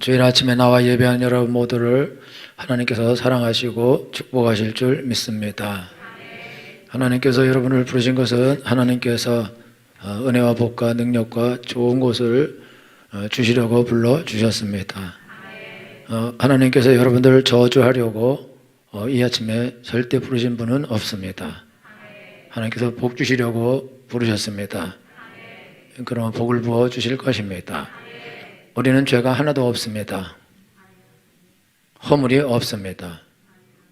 주일 아침에 나와 예배한 여러분 모두를 하나님께서 사랑하시고 축복하실 줄 믿습니다. 하나님께서 여러분을 부르신 것은 하나님께서 은혜와 복과 능력과 좋은 곳을 주시려고 불러주셨습니다. 하나님께서 여러분들을 저주하려고 이 아침에 절대 부르신 분은 없습니다. 하나님께서 복 주시려고 부르셨습니다. 그러면 복을 부어 주실 것입니다. 우리는 죄가 하나도 없습니다. 허물이 없습니다.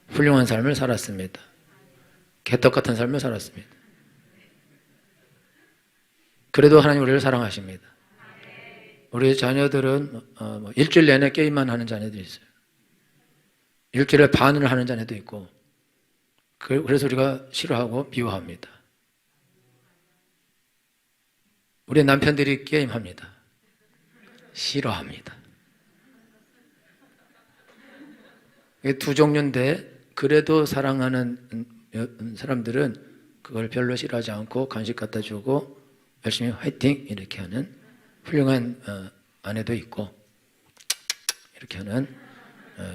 훌륭한 삶을 살았습니다. 개떡 같은 삶을 살았습니다. 그래도 하나님 우리를 사랑하십니다. 우리 자녀들은 일주일 내내 게임만 하는 자녀들이 있어요. 일주일에 반을 하는 자녀도 있고, 그래서 우리가 싫어하고 미워합니다. 우리 남편들이 게임합니다. 싫어합니다. 이게 두 종류인데, 그래도 사랑하는 사람들은 그걸 별로 싫어하지 않고 간식 갖다 주고 열심히 화이팅 이렇게 하는 훌륭한 아내도 있고, 이렇게 하는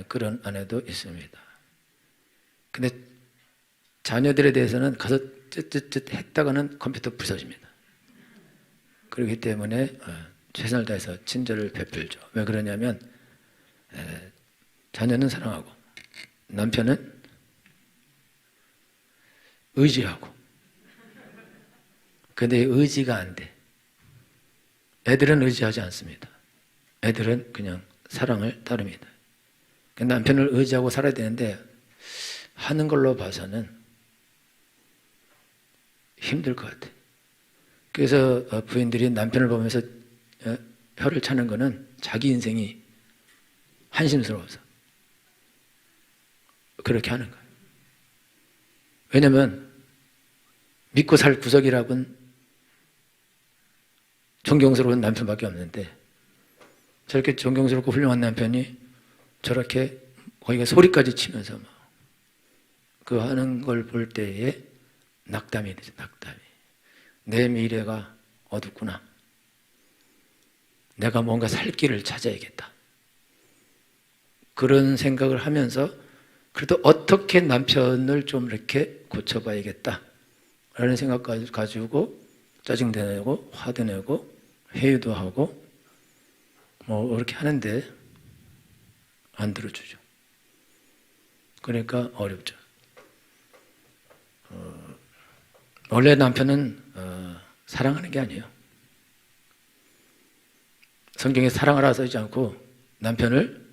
그런 아내도 있습니다. 근데 자녀들에 대해서는 가서 쯧쯧쯧 했다가는 컴퓨터 부서집니다. 그렇기 때문에 최선을 다해서 친절을 베풀죠. 왜 그러냐면 자녀는 사랑하고 남편은 의지하고, 근데 의지가 안 돼. 애들은 의지하지 않습니다. 애들은 그냥 사랑을 따릅니다. 남편을 의지하고 살아야 되는데 하는 걸로 봐서는 힘들 것 같아. 그래서 부인들이 남편을 보면서 혀를 차는 거는 자기 인생이 한심스러워서 그렇게 하는 거예요. 왜냐면 믿고 살 구석이라고는 존경스러운 남편밖에 없는데, 저렇게 존경스럽고 훌륭한 남편이 저렇게 거기가 소리까지 치면서 그 하는 걸 볼 때에 낙담이 되죠. 낙담이. 내 미래가 어둡구나. 내가 뭔가 살 길을 찾아야겠다. 그런 생각을 하면서 그래도 어떻게 남편을 좀 이렇게 고쳐봐야겠다 라는 생각 가지고 짜증도 내고 화도 내고 회유도 하고 그렇게 하는데 안 들어주죠. 그러니까 어렵죠. 원래 남편은 사랑하는 게 아니에요. 성경에 사랑하라 써있지 않고 남편을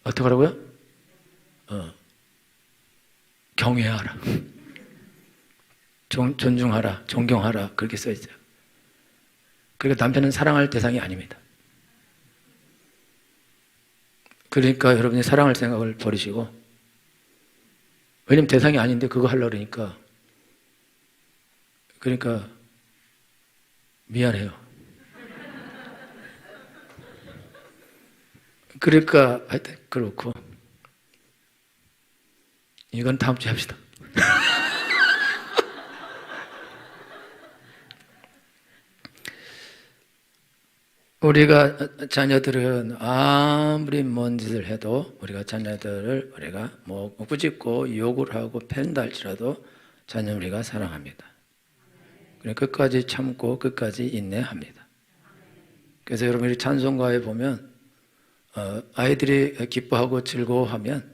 어떻게 하라고요? 경외하라, 존중하라, 존경하라 그렇게 써있어요. 그러니까 남편은 사랑할 대상이 아닙니다. 그러니까 여러분이 사랑할 생각을 버리시고, 왜냐면 대상이 아닌데 그거 하려고 그러니까 미안해요. 그러니까 하여튼 그렇고, 이건 다음 주에 합시다. 우리가 자녀들은 아무리 먼 짓을 해도 우리가 자녀들을 우리가 꾸짖고 욕을 하고 팬다 할지라도 자녀는 우리가 사랑합니다. 그래 끝까지 참고 끝까지 인내합니다. 그래서 여러분이 찬송가에 보면 아이들이 기뻐하고 즐거워하면,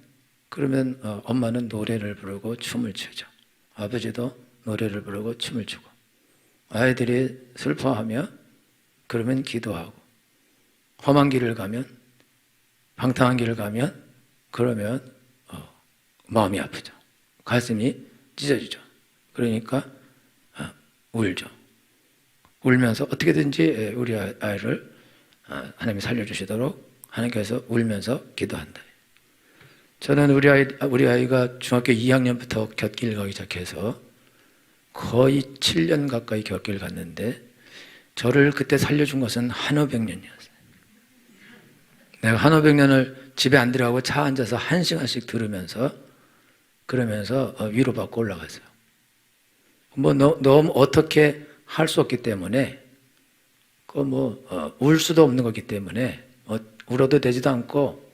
그러면 엄마는 노래를 부르고 춤을 추죠. 아버지도 노래를 부르고 춤을 추고, 아이들이 슬퍼하며 그러면 기도하고, 험한 길을 가면, 방탕한 길을 가면 그러면 마음이 아프죠. 가슴이 찢어지죠. 그러니까 울죠. 울면서 어떻게든지 우리 아이를 하나님이 살려주시도록 하나님께서 울면서 기도한다. 저는 우리 아이가 중학교 2학년부터 곁길 가기 시작해서 거의 7년 가까이 곁길 갔는데, 저를 그때 살려준 것은 한오백년이었어요. 내가 한오백년을 집에 안 들어가고 차 앉아서 1시간씩 들으면서 그러면서 위로받고 올라갔어요. 너무 어떻게 할 수 없기 때문에 울 수도 없는 거기 때문에 울어도 되지도 않고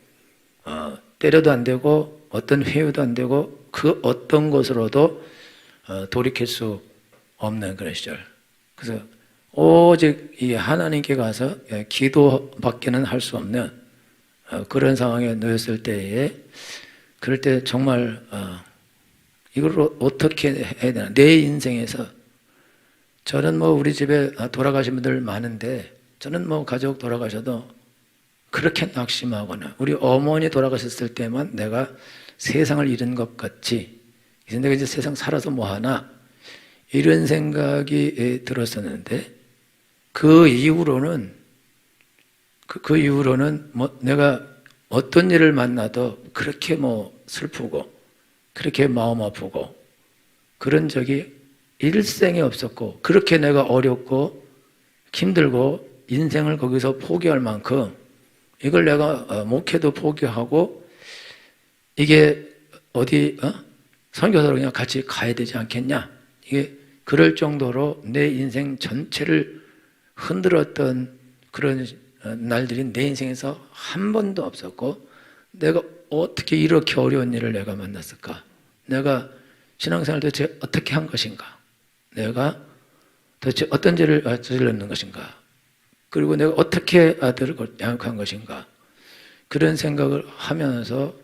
때려도 안 되고 어떤 회유도 안 되고 그 어떤 것으로도 돌이킬 수 없는 그런 시절. 그래서 오직 이 하나님께 가서 기도밖에는 할 수 없는 그런 상황에 놓였을 때에, 그럴 때 정말 이걸 어떻게 해야 되나. 내 인생에서, 저는 뭐 우리 집에 돌아가신 분들 많은데, 저는 뭐 가족 돌아가셔도 그렇게 낙심하거나 우리 어머니 돌아가셨을 때만 내가 세상을 잃은 것 같이, 이제 내가 이제 세상 살아서 뭐하나 이런 생각이 들었었는데, 그 이후로는 뭐 내가 어떤 일을 만나도 그렇게 뭐 슬프고 그렇게 마음 아프고 그런 적이 일생에 없었고, 그렇게 내가 어렵고 힘들고 인생을 거기서 포기할 만큼 이걸 내가 목회도 포기하고 이게 어디 선교사로 그냥 같이 가야 되지 않겠냐, 이게 그럴 정도로 내 인생 전체를 흔들었던 그런 날들이 내 인생에서 한 번도 없었고, 내가 어떻게 이렇게 어려운 일을 내가 만났을까, 내가 신앙생활 도대체 어떻게 한 것인가, 내가 도대체 어떤 죄를 저질렀는 것인가, 그리고 내가 어떻게 아들을 양육한 것인가, 그런 생각을 하면서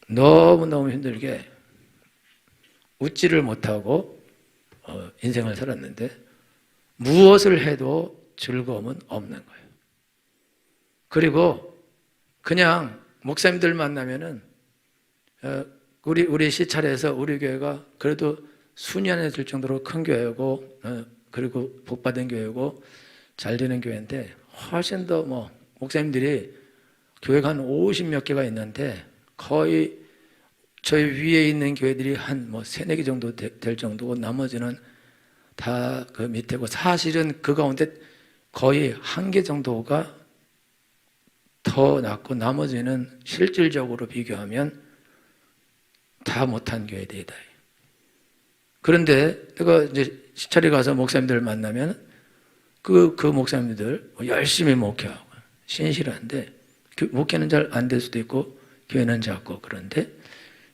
너무너무 힘들게 웃지를 못하고 인생을 살았는데, 무엇을 해도 즐거움은 없는 거예요. 그리고 그냥 목사님들 만나면은 우리 시찰에서 우리 교회가 그래도 수년에 들 정도로 큰 교회고 그리고 복받은 교회고 잘 되는 교회인데, 훨씬 더 목사님들이 교회가 한 50몇 개가 있는데 거의 저희 위에 있는 교회들이 한 3-4개 정도 될 정도고, 나머지는 다 그 밑에고, 사실은 그 가운데 거의 1개 정도가 더 낫고 나머지는 실질적으로 비교하면 다 못한 교회들이다. 그런데 내가 이제 시찰에 가서 목사님들 만나면 그 목사님들 열심히 목회하고 신실한데, 목회는 잘 안 될 수도 있고 교회는 작고,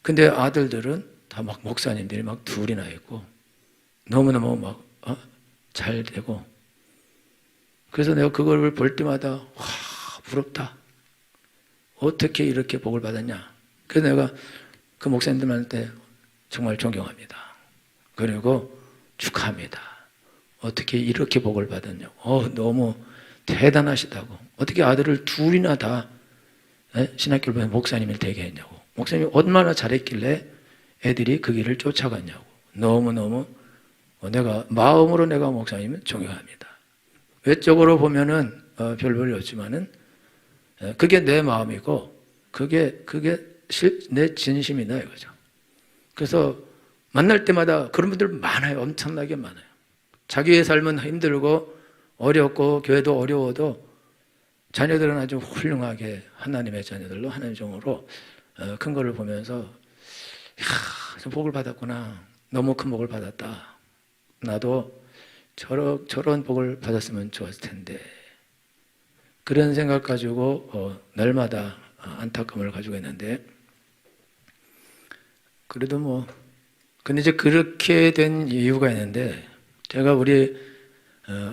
근데 아들들은 다 목사님들이 둘이나 있고 너무너무 잘 되고, 그래서 내가 그걸 볼 때마다 와, 부럽다. 어떻게 이렇게 복을 받았냐. 그래서 내가 그 목사님들한테 정말 존경합니다. 그리고 축하합니다. 어떻게 이렇게 복을 받았냐고. 너무 대단하시다고. 어떻게 아들을 둘이나 다 신학교를 보면 목사님을 되게 했냐고. 목사님이 얼마나 잘했길래 애들이 그 길을 쫓아갔냐고. 너무너무 마음으로 내가 목사님을 존경합니다. 외적으로 보면은 별 볼이 없지만은 그게 내 마음이고 그게 내 진심이다 이거죠. 그래서 만날 때마다 그런 분들 많아요. 엄청나게 많아요. 자기의 삶은 힘들고 어렵고 교회도 어려워도 자녀들은 아주 훌륭하게 하나님의 자녀들로 하나님의 종으로 큰 거를 보면서, 야, 복을 받았구나. 너무 큰 복을 받았다. 나도 저런 복을 받았으면 좋았을 텐데. 그런 생각 가지고 날마다 안타까움을 가지고 있는데, 그래도 근데 이제 그렇게 된 이유가 있는데, 제가 우리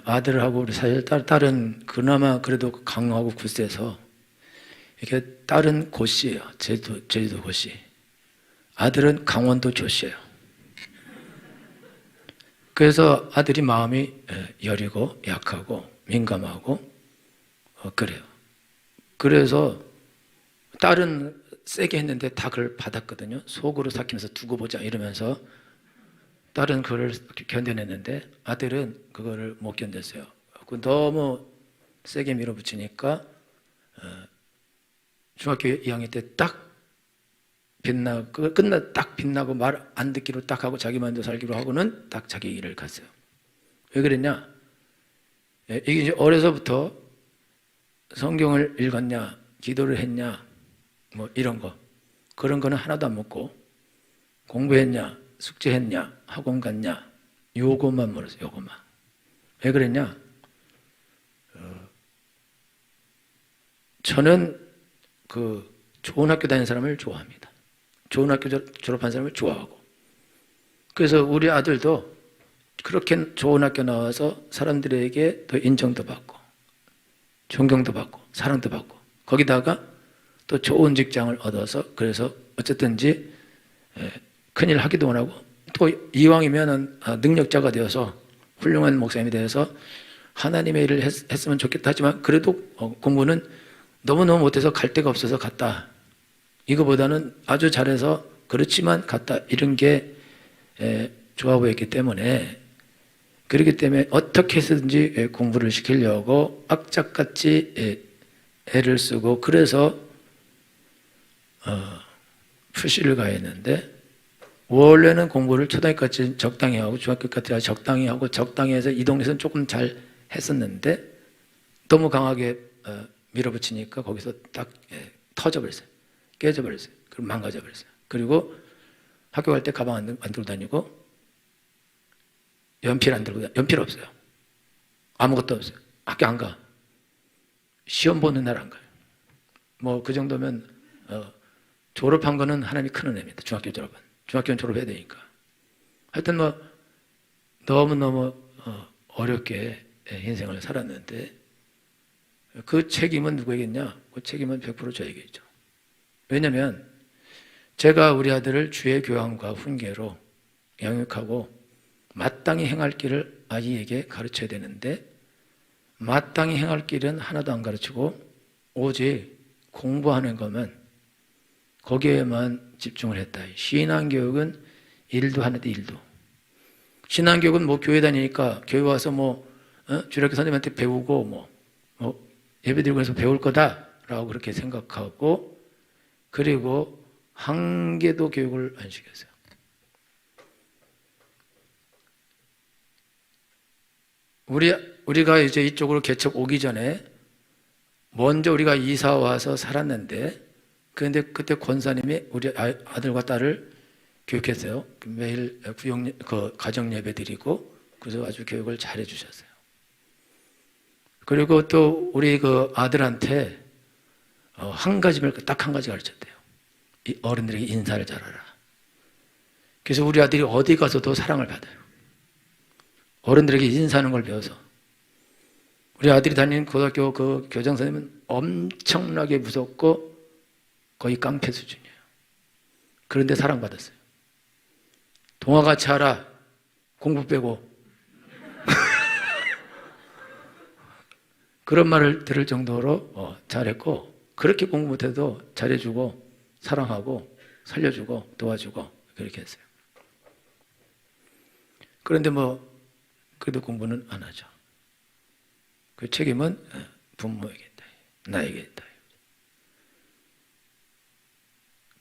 아들하고 우리 사실 딸은 그나마 그래도 강하고 굳세서, 이렇게 딸은 고씨예요. 제주도 고씨. 아들은 강원도 조씨예요. 그래서 아들이 마음이 여리고 약하고 민감하고 그래요. 그래서 딸은 세게 했는데 다 그걸 받았거든요. 속으로 삭히면서 두고 보자 이러면서 딸은 그걸 견뎌냈는데, 아들은 그거를 못 견뎠어요. 너무 세게 밀어붙이니까 중학교 2학년 때 딱 빛나고 말 안 듣기로 딱 하고 자기 마음대로 살기로 하고는 딱 자기 길을 갔어요. 왜 그랬냐? 이게 이제 어려서부터 성경을 읽었냐, 기도를 했냐, 이런 거, 그런 거는 하나도 안 묻고, 공부했냐, 숙제했냐, 학원 갔냐, 요것만 물었어요. 요것만. 왜 그랬냐? 저는 그 좋은 학교 다니는 사람을 좋아합니다. 좋은 학교 졸업한 사람을 좋아하고. 그래서 우리 아들도 그렇게 좋은 학교 나와서 사람들에게 더 인정도 받고, 존경도 받고, 사랑도 받고, 거기다가 또 좋은 직장을 얻어서, 그래서 어쨌든지 큰일 하기도 원하고, 또 이왕이면 능력자가 되어서 훌륭한 목사님이 되어서 하나님의 일을 했으면 좋겠다 하지만 그래도 공부는 너무너무 못해서 갈 데가 없어서 갔다. 이거보다는 아주 잘해서 그렇지만 갔다. 이런 게 좋아 보였기 때문에, 그렇기 때문에 어떻게 해서든지 공부를 시키려고 악착같이 애를 쓰고, 그래서 푸시를 가했는데, 원래는 공부를 초등학교까지 적당히 하고 중학교까지 적당히 하고 적당히 해서 이 동네에서는 조금 잘 했었는데 너무 강하게 밀어붙이니까 거기서 딱 터져버렸어요. 깨져버렸어요. 그리고 망가져버렸어요. 그리고 학교 갈 때 가방 안 들고 다니고, 연필 안 들고 다니고, 연필 없어요. 아무것도 없어요. 학교 안 가. 시험 보는 날 안 가요. 뭐 그 정도면 졸업한 거는 하나님이 큰 은혜입니다. 중학교 졸업은. 중학교는 졸업해야 되니까. 하여튼 뭐 너무너무 어렵게 인생을 살았는데, 그 책임은 누구에게냐? 그 책임은 100% 저에게죠. 왜냐하면 제가 우리 아들을 주의 교양과 훈계로 양육하고 마땅히 행할 길을 아이에게 가르쳐야 되는데, 마땅히 행할 길은 하나도 안 가르치고 오직 공부하는 것만, 거기에만 집중을 했다. 신앙교육은 일도 하는데 일도. 신앙교육은 뭐 교회 다니니까 교회 와서 뭐 주일학교 선생님한테 배우고 뭐 예배드리고 해서 배울 거다라고 그렇게 생각하고, 그리고 한 개도 교육을 안 시켰어요. 우리가 이제 이쪽으로 개척 오기 전에 먼저 우리가 이사 와서 살았는데, 그런데 그때 권사님이 우리 아들과 딸을 교육했어요. 매일 가정 예배 드리고, 그래서 아주 교육을 잘해 주셨어요. 그리고 또 우리 그 아들한테 딱 한 가지 가르쳤대요. 이 어른들에게 인사를 잘하라. 그래서 우리 아들이 어디 가서도 사랑을 받아요. 어른들에게 인사하는 걸 배워서. 우리 아들이 다니는 고등학교 그 교장 선생님은 엄청나게 무섭고 거의 깡패 수준이에요. 그런데 사랑받았어요. 동화같이 하라. 공부 빼고. 그런 말을 들을 정도로 잘했고, 그렇게 공부 못해도 잘해주고 사랑하고 살려주고 도와주고 그렇게 했어요. 그런데 그래도 공부는 안 하죠. 그 책임은 부모에게 있다. 나에게 있다.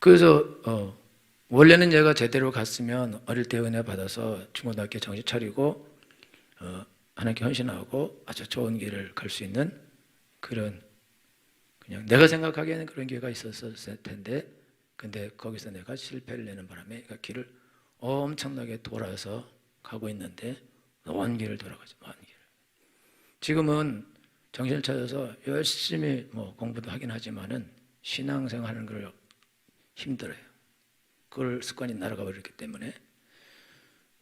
그래서 원래는 얘가 제대로 갔으면 어릴 때 은혜 받아서 중고등학교 정신 차리고 하나님께 헌신하고 아주 좋은 길을 갈 수 있는 그런, 그냥 내가 생각하기에는 그런 기회가 있었을 텐데, 근데 거기서 내가 실패를 내는 바람에 길을 엄청나게 돌아서 가고 있는데, 먼 길을 돌아가죠. 먼 길. 지금은 정신을 차려서 열심히 공부도 하긴 하지만은 신앙생활하는 걸 힘들어요. 그걸 습관이 날아가 버렸기 때문에.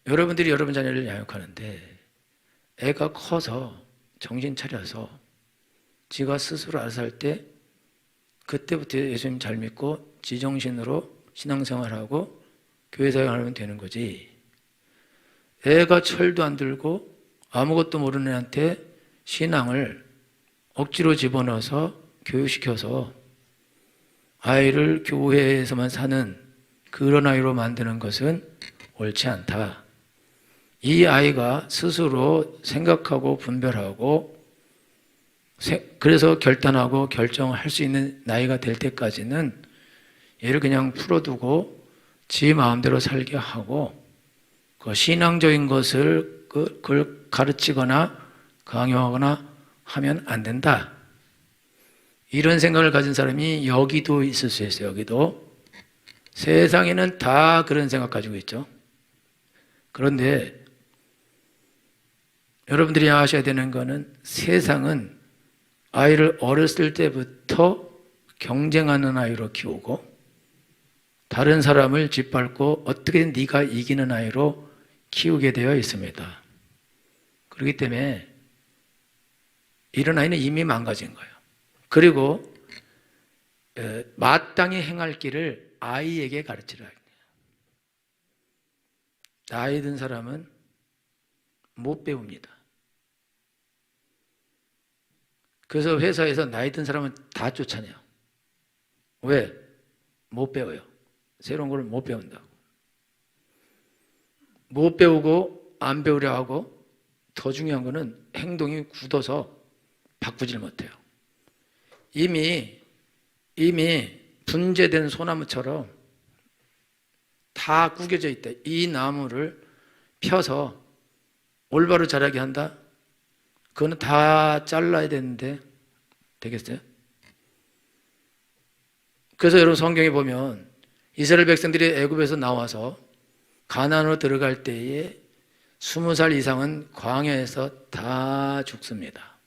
여러분들이 여러분 자녀를 양육하는데 애가 커서 정신 차려서 지가 스스로 알아서 할 때, 그때부터 예수님 잘 믿고 지정신으로 신앙생활하고 교회생활하면 되는 거지. 애가 철도 안 들고 아무것도 모르는 애한테 신앙을 억지로 집어넣어서 교육시켜서 아이를 교회에서만 사는 그런 아이로 만드는 것은 옳지 않다. 이 아이가 스스로 생각하고 분별하고 그래서 결단하고 결정을 할 수 있는 나이가 될 때까지는 얘를 그냥 풀어두고 지 마음대로 살게 하고, 그 신앙적인 것을 그걸 가르치거나 강요하거나 하면 안 된다. 이런 생각을 가진 사람이 여기도 있을 수 있어요. 여기도. 세상에는 다 그런 생각 가지고 있죠. 그런데 여러분들이 아셔야 되는 거는, 세상은 아이를 어렸을 때부터 경쟁하는 아이로 키우고 다른 사람을 짓밟고 어떻게든 네가 이기는 아이로 키우게 되어 있습니다. 그렇기 때문에 이런 아이는 이미 망가진 거예요. 그리고 마땅히 행할 길을 아이에게 가르치라. 나이 든 사람은 못 배웁니다. 그래서 회사에서 나이 든 사람은 다 쫓아내요. 왜? 못 배워요. 새로운 걸 못 배운다고. 못 배우고 안 배우려 하고 더 중요한 거는 행동이 굳어서 바꾸질 못해요. 이미 분재된 소나무처럼 다 구겨져 있다. 이 나무를 펴서 올바로 자라게 한다? 그거는 다 잘라야 되는데 되겠어요? 그래서 여러분 성경에 보면 이스라엘 백성들이 애굽에서 나와서 가나안으로 들어갈 때에 20살 이상은 광야에서 다 죽습니다.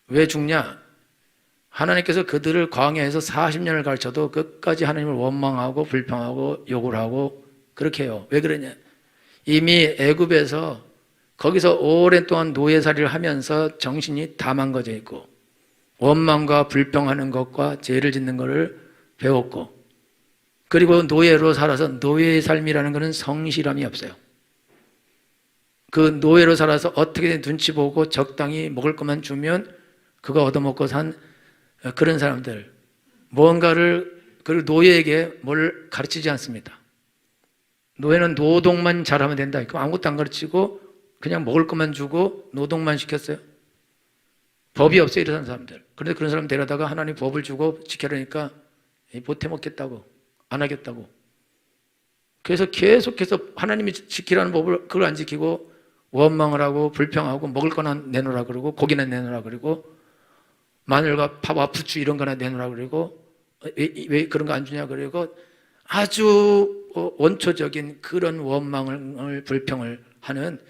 왜 죽냐? 하나님께서 그들을 광야에서 40년을 가르쳐도 끝까지 하나님을 원망하고 불평하고 욕을 하고 그렇게 해요. 왜 그러냐? 이미 애굽에서 거기서 오랜 동안 노예살이를 하면서 정신이 다 망가져 있고 원망과 불평하는 것과 죄를 짓는 것을 배웠고 그리고 노예로 살아서 노예의 삶이라는 것은 성실함이 없어요. 그 노예로 살아서 어떻게든 눈치 보고 적당히 먹을 것만 주면 그거 얻어먹고 산 그런 사람들 뭔가를 그리고 노예에게 뭘 가르치지 않습니다. 노예는 노동만 잘하면 된다. 그럼 아무것도 안 가르치고 그냥 먹을 것만 주고 노동만 시켰어요. 법이 없어요, 이런 사람들. 그런데 그런 사람 데려다가 하나님 법을 주고 지켜라니까 못해 먹겠다고 안 하겠다고. 그래서 계속해서 하나님이 지키라는 법을 그걸 안 지키고 원망을 하고 불평하고 먹을 거나 내놓으라 그러고 고기나 내놓으라 그러고 마늘과 파와 부추 이런 거나 내놓으라 그러고 왜 그런 거 안 주냐 그러고 아주 원초적인 그런 원망을 불평을 하는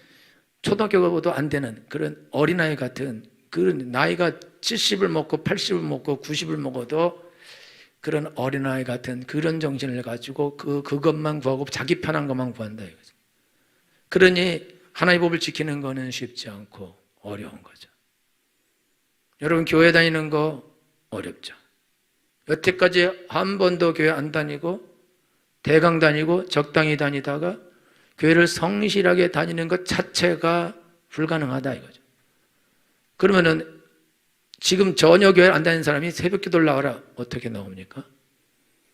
초등학교도 안 되는 그런 어린아이 같은 그런 나이가 70을 먹고 80을 먹고 90을 먹어도 그런 어린아이 같은 그런 정신을 가지고 그것만 구하고 자기 편한 것만 구한다 이거죠. 그러니 하나님의 법을 지키는 거는 쉽지 않고 어려운 거죠. 여러분 교회 다니는 거 어렵죠. 여태까지 한 번도 교회 안 다니고 대강 다니고 적당히 다니다가 교회를 성실하게 다니는 것 자체가 불가능하다 이거죠. 그러면은 지금 전혀 교회 안 다니는 사람이 새벽 기도를 나와라. 어떻게 나옵니까?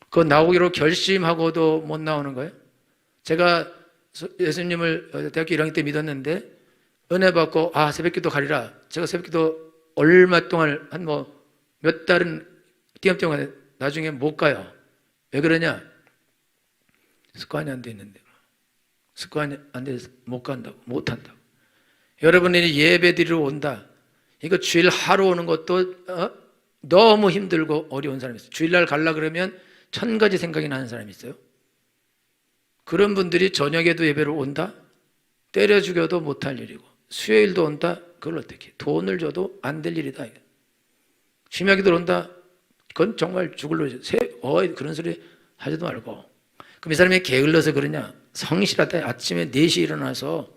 그거 나오기로 결심하고도 못 나오는 거예요. 제가 예수님을 대학교 1학년 때 믿었는데 은혜 받고 새벽 기도 가리라. 제가 새벽 기도 얼마 동안 한 몇 달은 띄엄띄엄 나중에 못 가요. 왜 그러냐? 습관이 안 돼 있는데. 습관이 안 돼서 못 간다고, 못 한다고. 여러분이 예배 드리러 온다. 이거 주일 하루 오는 것도 너무 힘들고 어려운 사람이 있어요. 주일날 가려고 그러면 1000가지 생각이 나는 사람이 있어요. 그런 분들이 저녁에도 예배를 온다? 때려 죽여도 못할 일이고 수요일도 온다? 그걸 어떻게 해? 돈을 줘도 안 될 일이다. 심야기 들어온다? 그건 정말 죽을 놈이죠. 그런 소리 하지도 말고. 그럼 이 사람이 게을러서 그러냐? 성실하다. 아침에 4시에 일어나서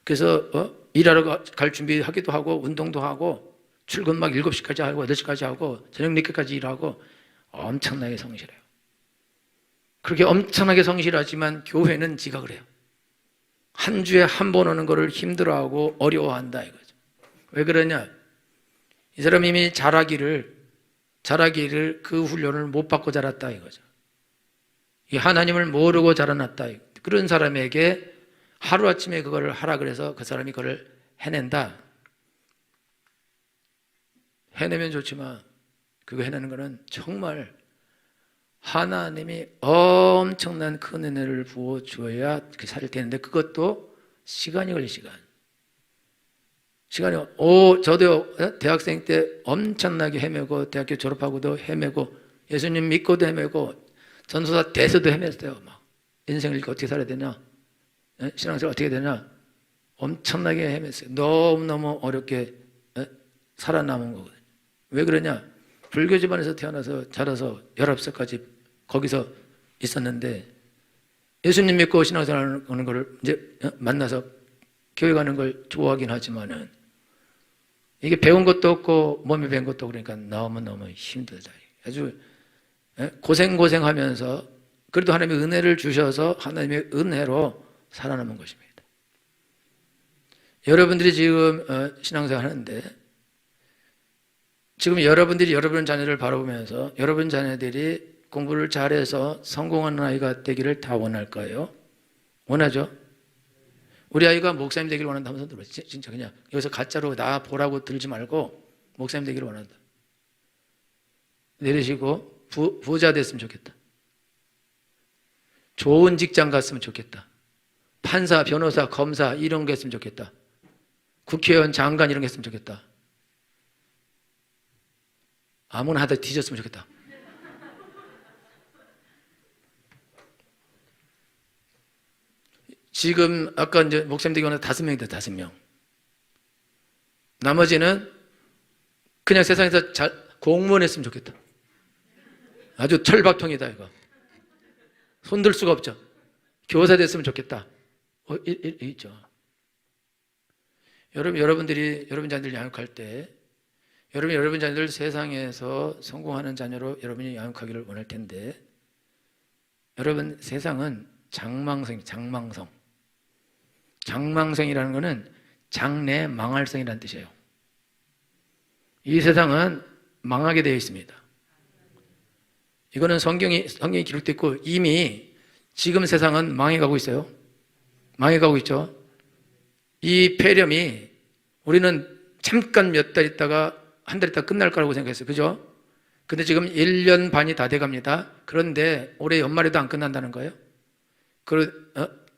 그래서 일하러 갈 준비하기도 하고 운동도 하고 출근 막 7시까지 하고 8시까지 하고 저녁 늦게까지 일하고 엄청나게 성실해요. 그렇게 엄청나게 성실하지만 교회는 지가 그래요. 한 주에 한 번 오는 거를 힘들어하고 어려워한다 이거죠. 왜 그러냐? 이 사람이 이미 자라기를 그 훈련을 못 받고 자랐다 이거죠. 이 하나님을 모르고 자라났다. 그런 사람에게 하루아침에 그거를 하라 그래서 그 사람이 그걸 해낸다. 해내면 좋지만 그거 해내는 거는 정말 하나님이 엄청난 큰 은혜를 부어줘야 그 살이 되는데 그것도 시간이 걸려 시간이 저도 대학생 때 엄청나게 헤매고 대학교 졸업하고도 헤매고 예수님 믿고도 헤매고 전도사 돼서도 헤맸어요. 막 인생을 어떻게 살아야 되냐, 신앙생활 어떻게 되냐 엄청나게 헤맸어요. 너무너무 어렵게 살아남은 거거든요. 왜 그러냐? 불교 집안에서 태어나서 자라서 19살까지 거기서 있었는데 예수님 믿고 신앙생활 하는 걸 이제 만나서 교회 가는 걸 좋아하긴 하지만은 이게 배운 것도 없고 몸에 밴 것도 그러니까 너무 힘들다. 아주 고생하면서 그래도 하나님의 은혜를 주셔서 하나님의 은혜로 살아남은 것입니다. 여러분들이 지금 신앙생활 하는데 지금 여러분들이 여러분 자녀를 바라보면서 여러분 자녀들이 공부를 잘해서 성공하는 아이가 되기를 다 원할까요? 원하죠? 우리 아이가 목사님 되기를 원한다 하면서 들어. 진짜 그냥 여기서 가짜로 나 보라고 들지 말고 목사님 되기를 원한다. 내리시고 부자 됐으면 좋겠다. 좋은 직장 갔으면 좋겠다. 판사, 변호사, 검사 이런 게 했으면 좋겠다. 국회의원, 장관 이런 게 했으면 좋겠다. 아무나 하다 뒤졌으면 좋겠다. 지금 아까 이제 목사님 되기 원하는 5명이다. 5명. 나머지는 그냥 세상에서 공무원 했으면 좋겠다. 아주 철밥통이다 이거. 손들 수가 없죠. 교사 됐으면 좋겠다. 있죠. 여러분들이 여러분 자녀들 양육할 때 여러분 자녀들 세상에서 성공하는 자녀로 여러분이 양육하기를 원할 텐데 여러분 세상은 장망성. 장망성이라는 것은 장래 망할성이라는 뜻이에요. 이 세상은 망하게 되어 있습니다. 이거는 성경이 기록되어 있고 이미 지금 세상은 망해가고 있어요. 망해가고 있죠. 이 폐렴이 우리는 잠깐 몇 달 있다가 한 달 있다가 끝날 거라고 생각했어요. 그죠? 근데 지금 1년 반이 다 돼갑니다. 그런데 올해 연말에도 안 끝난다는 거예요.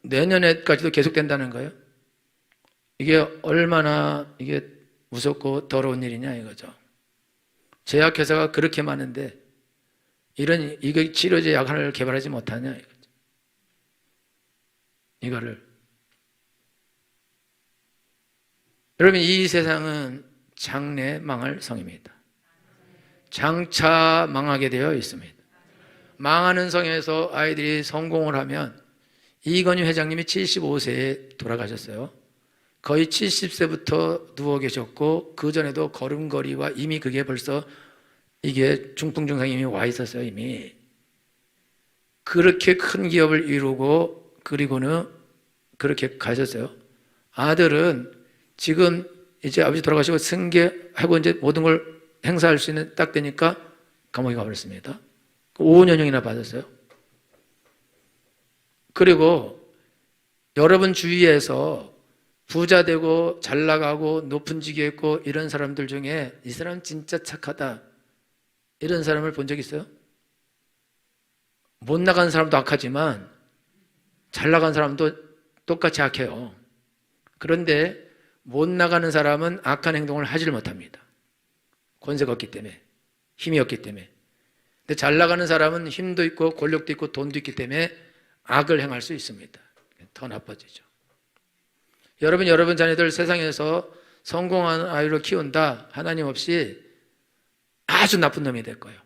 내년에까지도 계속된다는 거예요. 이게 얼마나 이게 무섭고 더러운 일이냐 이거죠. 제약회사가 그렇게 많은데 이거 치료제 약 하나를 개발하지 못하냐 이거죠. 이거를 여러분 이 세상은 장래 망할 성입니다. 장차 망하게 되어 있습니다. 망하는 성에서 아이들이 성공을 하면 이건희 회장님이 75세에 돌아가셨어요. 거의 70세부터 누워 계셨고 그 전에도 걸음걸이와 이미 그게 벌써 이게 중풍 증상이 이미 와 있었어요. 이미 그렇게 큰 기업을 이루고 그리고는 그렇게 가셨어요. 아들은 지금 이제 아버지 돌아가시고 승계하고 이제 모든 걸 행사할 수 있는 딱 되니까 감옥에 가버렸습니다. 5년형이나 받았어요. 그리고 여러분 주위에서 부자 되고 잘 나가고 높은 직에 있고 이런 사람들 중에 이 사람 진짜 착하다 이런 사람을 본 적 있어요? 못 나간 사람도 악하지만 잘 나간 사람도 똑같이 악해요. 그런데 못 나가는 사람은 악한 행동을 하지를 못합니다. 권세가 없기 때문에, 힘이 없기 때문에. 근데 잘 나가는 사람은 힘도 있고 권력도 있고 돈도 있기 때문에 악을 행할 수 있습니다. 더 나빠지죠. 여러분 자녀들 세상에서 성공한 아이로 키운다 하나님 없이 아주 나쁜 놈이 될 거예요.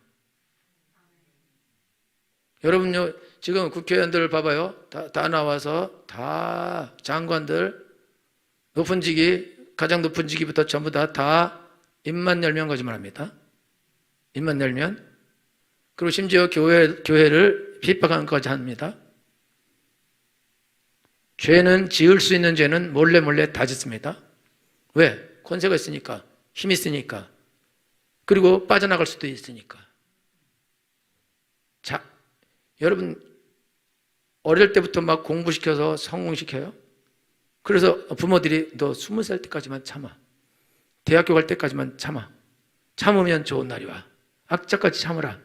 여러분 지금 국회의원들 봐봐요. 다 나와서 다 장관들 높은 직위 가장 높은 직위부터 전부 다 입만 열면 거짓말합니다. 입만 열면 그리고 심지어 교회를 핍박하는 것까지 합니다. 죄는 지을 수 있는 죄는 몰래 다 짓습니다. 왜? 권세가 있으니까, 힘이 있으니까, 그리고 빠져나갈 수도 있으니까. 자, 여러분 어릴 때부터 막 공부시켜서 성공시켜요. 그래서 부모들이 너 20살 때까지만 참아. 대학교 갈 때까지만 참아. 참으면 좋은 날이 와. 악자까지 참으라.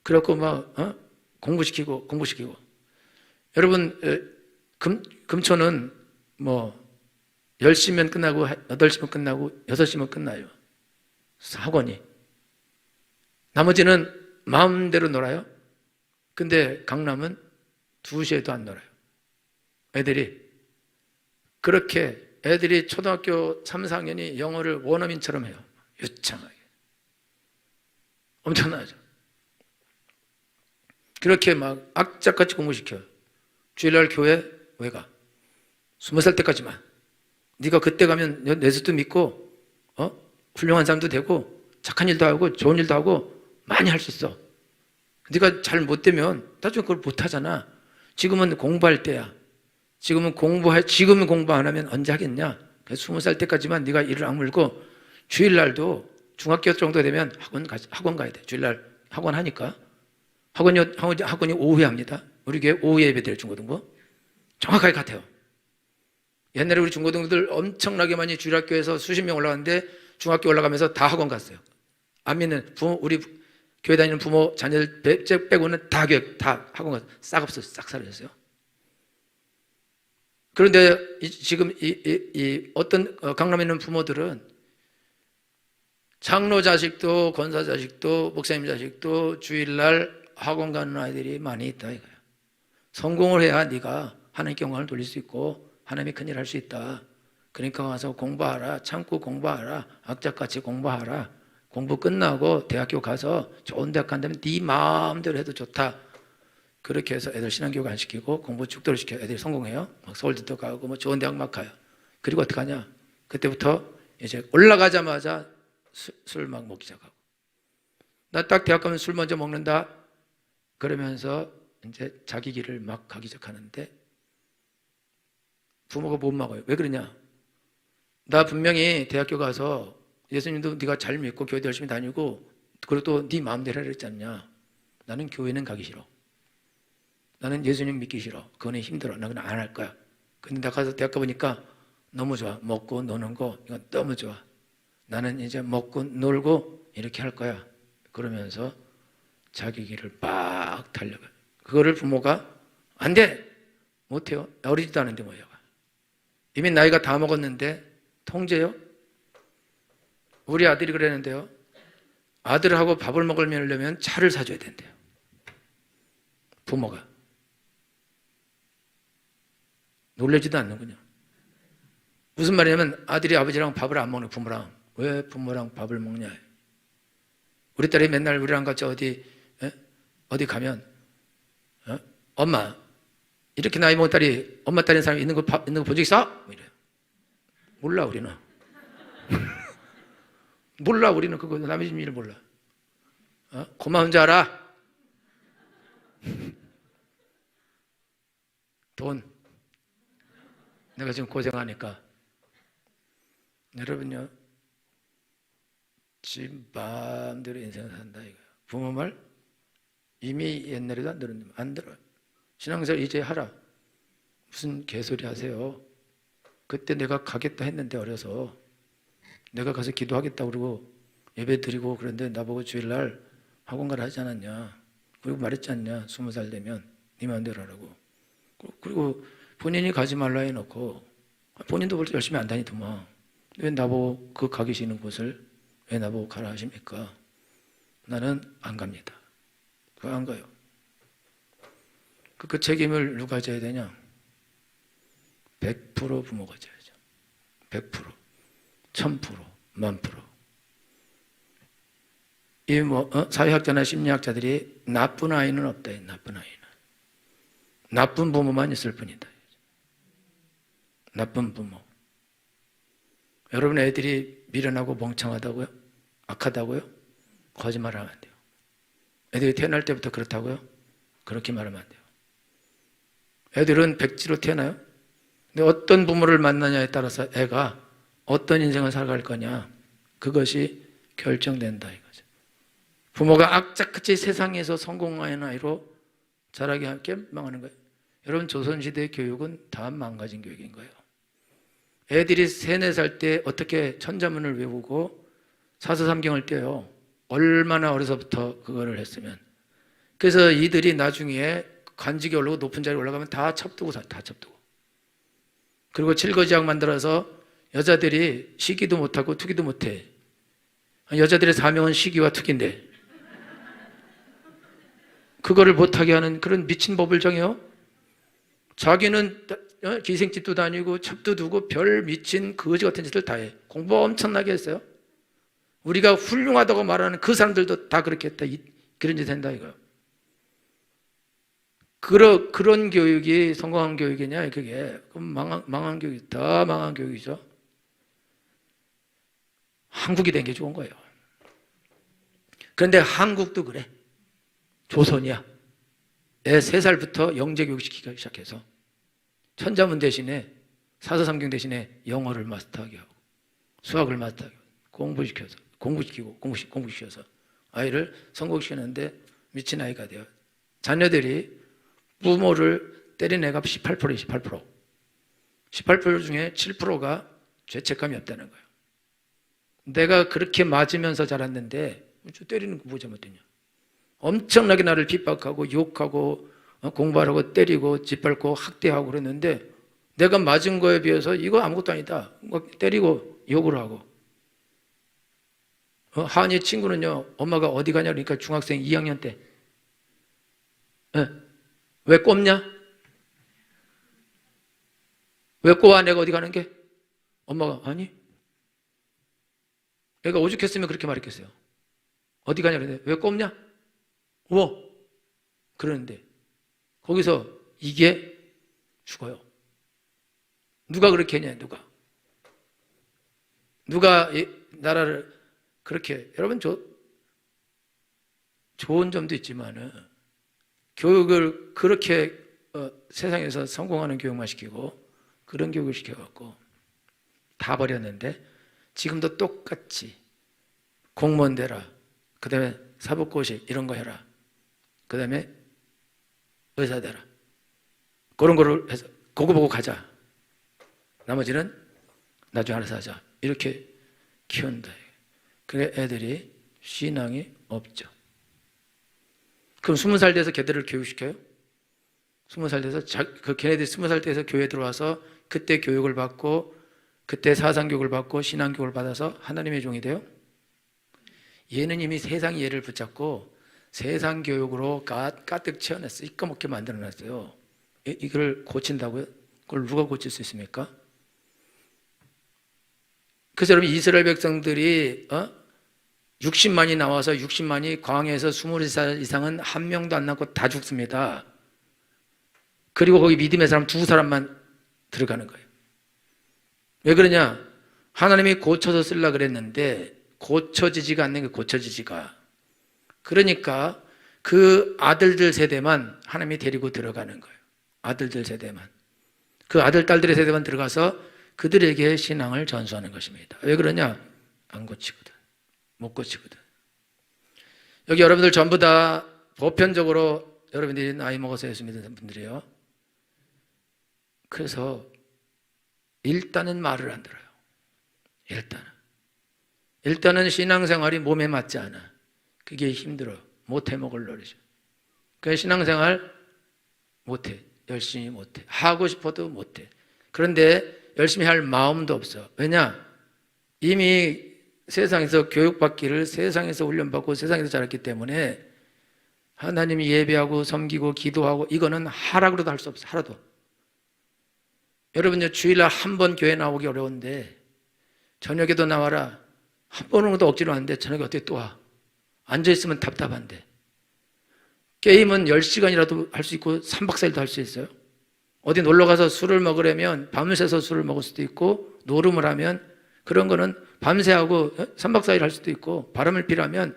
그래갖고 막 공부시키고. 여러분 금초는 뭐 10시면 끝나고 8시면 끝나고 6시면 끝나요. 학원이. 나머지는 마음대로 놀아요. 근데 강남은 2시에도 안 놀아요. 애들이 초등학교 3, 4학년이 영어를 원어민처럼 해요. 유창하게. 엄청나죠. 그렇게 막 악착같이 공부시켜요. 주일날 교회 왜 가? 20살 때까지만. 네가 그때 가면 예수도 믿고 훌륭한 사람도 되고 착한 일도 하고 좋은 일도 하고 많이 할 수 있어. 네가 잘 못 되면 나중에 그걸 못 하잖아. 지금은 공부할 때야. 지금은 공부 안 하면 언제 하겠냐? 그래서 20살 때까지만 네가 이를 악물고 주일날도 중학교 정도 되면 학원 가야 돼. 주일날 학원 하니까. 학원이 오후에 합니다. 우리 교회 오후에 예배드려요, 중고등부. 정확하게 같아요. 옛날에 우리 중고등부들 엄청나게 많이 주일학교에서 수십 명 올라갔는데 중학교 올라가면서 다 학원 갔어요. 안 믿는 우리 교회 다니는 부모 자녀들 빼고는 다 학원 갔어요. 싹 없어요. 싹 사라졌어요. 그런데 지금 어떤 강남에 있는 부모들은 장로 자식도 권사 자식도 목사님 자식도 주일날 학원 가는 아이들이 많이 있다 이거야. 성공을 해야 네가 하나님께 영광을 돌릴 수 있고 하나님이 큰일 할 수 있다. 그러니까 와서 공부하라. 참고 공부하라. 악착같이 공부하라. 공부 끝나고 대학교 가서 좋은 대학 간다면 네 마음대로 해도 좋다. 그렇게 해서 애들 신앙교육 안 시키고 공부 죽도록 시켜요. 애들이 성공해요. 막 서울대도 가고 뭐 좋은 대학 막 가요. 그리고 어떻게 하냐? 그때부터 이제 올라가자마자 술 막 먹기 시작하고. 나 딱 대학 가면 술 먼저 먹는다. 그러면서 이제 자기 길을 막 가기 시작하는데 부모가 못 막아요. 왜 그러냐? 나 분명히 대학교 가서 예수님도 네가 잘 믿고 교회도 열심히 다니고 그리고 또 네 마음대로 하라 했지 않냐? 나는 교회는 가기 싫어. 나는 예수님 믿기 싫어. 그거는 힘들어. 나 그냥 안 할 거야. 근데 나 가서 대학 가보니까 너무 좋아. 먹고 노는 거 이건 너무 좋아. 나는 이제 먹고 놀고 이렇게 할 거야. 그러면서 자기 길을 빡 달려가요. 그거를 부모가 안 돼! 못해요. 어리지도 않은데 뭐예요. 이미 나이가 다 먹었는데 통제요? 우리 아들이 그랬는데요. 아들하고 밥을 먹으려면 차를 사줘야 된대요. 부모가. 놀라지도 않는군요. 무슨 말이냐면 아들이 아버지랑 밥을 안 먹는 부모랑 왜 부모랑 밥을 먹냐. 우리 딸이 맨날 우리랑 같이 어디 가면 엄마 이렇게 나이 먹은 딸이 엄마 딸인 사람이 있는 거 본 적 있어? 뭐 이래요. 몰라 우리는. 몰라 우리는 그거 남의 집 일을 몰라. 고마운 줄 알아? 돈. 내가 지금 고생하니까. 여러분요, 지 마음대로 인생을 산다 이거야. 부모 말 이미 옛날에도 안 들었는데 안 들어요. 신앙생활 이제 하라. 무슨 개소리 하세요. 그때 내가 가겠다 했는데 어려서 내가 가서 기도하겠다 그러고 예배 드리고 그런데 나보고 주일날 학원 가라 하지 않았냐. 그리고 말했지 않냐. 20살 되면 네 마음대로 하라고. 그리고 본인이 가지 말라 해놓고 본인도 벌써 열심히 안 다니더만 왜 나보고 그 가기 싫은 곳을 왜 나보고 가라 하십니까? 나는 안 갑니다. 그거 안 가요. 그 책임을 누가 져야 되냐? 100% 부모가 져야죠. 100%, 1000%, 10,000%. 사회학자나 심리학자들이 나쁜 아이는 없다. 나쁜 아이는. 나쁜 부모만 있을 뿐이다. 나쁜 부모. 여러분 애들이 미련하고 멍청하다고요? 악하다고요? 거짓말하면 안 돼요. 애들이 태어날 때부터 그렇다고요? 그렇게 말하면 안 돼요. 애들은 백지로 태어나요? 근데 어떤 부모를 만나냐에 따라서 애가 어떤 인생을 살아갈 거냐 그것이 결정된다 이거죠. 부모가 악착같이 세상에서 성공하는 아이로 자라게 함께 망하는 거예요. 여러분 조선시대 교육은 다 망가진 교육인 거예요. 애들이 3, 4살 때 어떻게 천자문을 외우고 사서삼경을 떼요. 얼마나 어려서부터 그거를 했으면. 그래서 이들이 나중에 관직에 올라오고 높은 자리에 올라가면 다 첩두고 다 첩두고. 그리고 칠거지약 만들어서 여자들이 시기도 못하고 투기도 못해. 여자들의 사명은 시기와 투기인데 그거를 못하게 하는 그런 미친 법을 정해요. 자기는 기생집도 다니고 첩도 두고 별 미친 거지 같은 짓을 다 해. 공부 엄청나게 했어요. 우리가 훌륭하다고 말하는 그 사람들도 다 그렇게 했다. 그런 짓 한다 이거예요. 그런 교육이 성공한 교육이냐? 그게 망한 교육이 더 망한 교육이죠. 한국이 된 게 좋은 거예요. 그런데 한국도 그래. 조선이야. 애 3살부터 영재 교육 시키기 시작해서 천자문 대신에 사서삼경 대신에 영어를 마스터하게 하고 수학을 마스터하게 하고 공부시켜서 아이를 성공시키는데 미친 아이가 돼요. 자녀들이 부모를 때린 애가 18%예요. 18% 중에 7%가 죄책감이 없다는 거예요. 내가 그렇게 맞으면서 자랐는데 때리는 거 뭐 잘못됐냐. 엄청나게 나를 핍박하고 욕하고 공부하라고 때리고 짓밟고 학대하고 그랬는데 내가 맞은 거에 비해서 이거 아무것도 아니다. 때리고 욕을 하고. 하은이 친구는요, 엄마가 어디 가냐 그러니까 중학생 2학년 때. 왜 꼽냐? 왜 꼽아 내가 어디 가는 게? 엄마가 아니. 내가 오죽했으면 그렇게 말했겠어요. 어디 가냐 그랬는데 왜 꼽냐? 그러는데 거기서 이게 죽어요. 누가 그렇게 했냐? 누가 나라를 그렇게 여러분 좋은 점도 있지만은 교육을 그렇게 세상에서 성공하는 교육만 시키고 그런 교육을 시켜갖고 다 버렸는데 지금도 똑같이 공무원 되라. 그 다음에 사법고시 이런 거 해라. 그 다음에 의사 되라. 그런 거를 해서 그거 보고 가자. 나머지는 나중에 알아서 하자. 이렇게 키운다. 그래 애들이 신앙이 없죠. 그럼 20살 돼서 걔들을 교육시켜요? 20살 돼서 걔네들이 20살 돼서 교회에 들어와서 그때 교육을 받고 그때 사상교육을 받고 신앙교육을 받아서 하나님의 종이 돼요? 얘는 이미 세상 얘를 붙잡고 세상 교육으로 가득 채워냈어요. 이까먹게 만들어놨어요. 이걸 고친다고요? 그걸 누가 고칠 수 있습니까? 그래서 여러분 이스라엘 백성들이 60만이 나와서 60만이 광야에서 20살 이상은 한 명도 안 남고 다 죽습니다. 그리고 거기 믿음의 사람 2사람만 들어가는 거예요. 왜 그러냐? 하나님이 고쳐서 쓰려고 그랬는데 고쳐지지가 않는 게 고쳐지지가. 그러니까 그 아들들 세대만 하나님이 데리고 들어가는 거예요. 아들들 세대만. 그 아들, 딸들의 세대만 들어가서 그들에게 신앙을 전수하는 것입니다. 왜 그러냐? 안 고치거든. 못 고치거든. 여기 여러분들 전부 다 보편적으로 여러분들이 나이 먹어서 예수 믿는 분들이에요. 그래서 일단은 말을 안 들어요. 일단은 신앙생활이 몸에 맞지 않아. 그게 힘들어. 못해 먹을 노릇이죠. 그 신앙생활 못해. 열심히 못해. 하고 싶어도 못해. 그런데 열심히 할 마음도 없어. 왜냐? 이미 세상에서 교육받기를 세상에서 훈련받고 세상에서 자랐기 때문에 하나님이 예배하고 섬기고 기도하고 이거는 하라고도 할 수 없어. 하나도. 여러분 주일날 한 번 교회 나오기 어려운데 저녁에도 나와라. 한 번은 억지로 하는데 저녁에 어떻게 또 와? 앉아있으면 답답한데. 게임은 10시간이라도 할 수 있고 3박 4일도 할 수 있어요. 어디 놀러가서 술을 먹으려면 밤새서 술을 먹을 수도 있고 노름을 하면 그런 거는 밤새 하고 3박 4일 할 수도 있고 바람을 피라면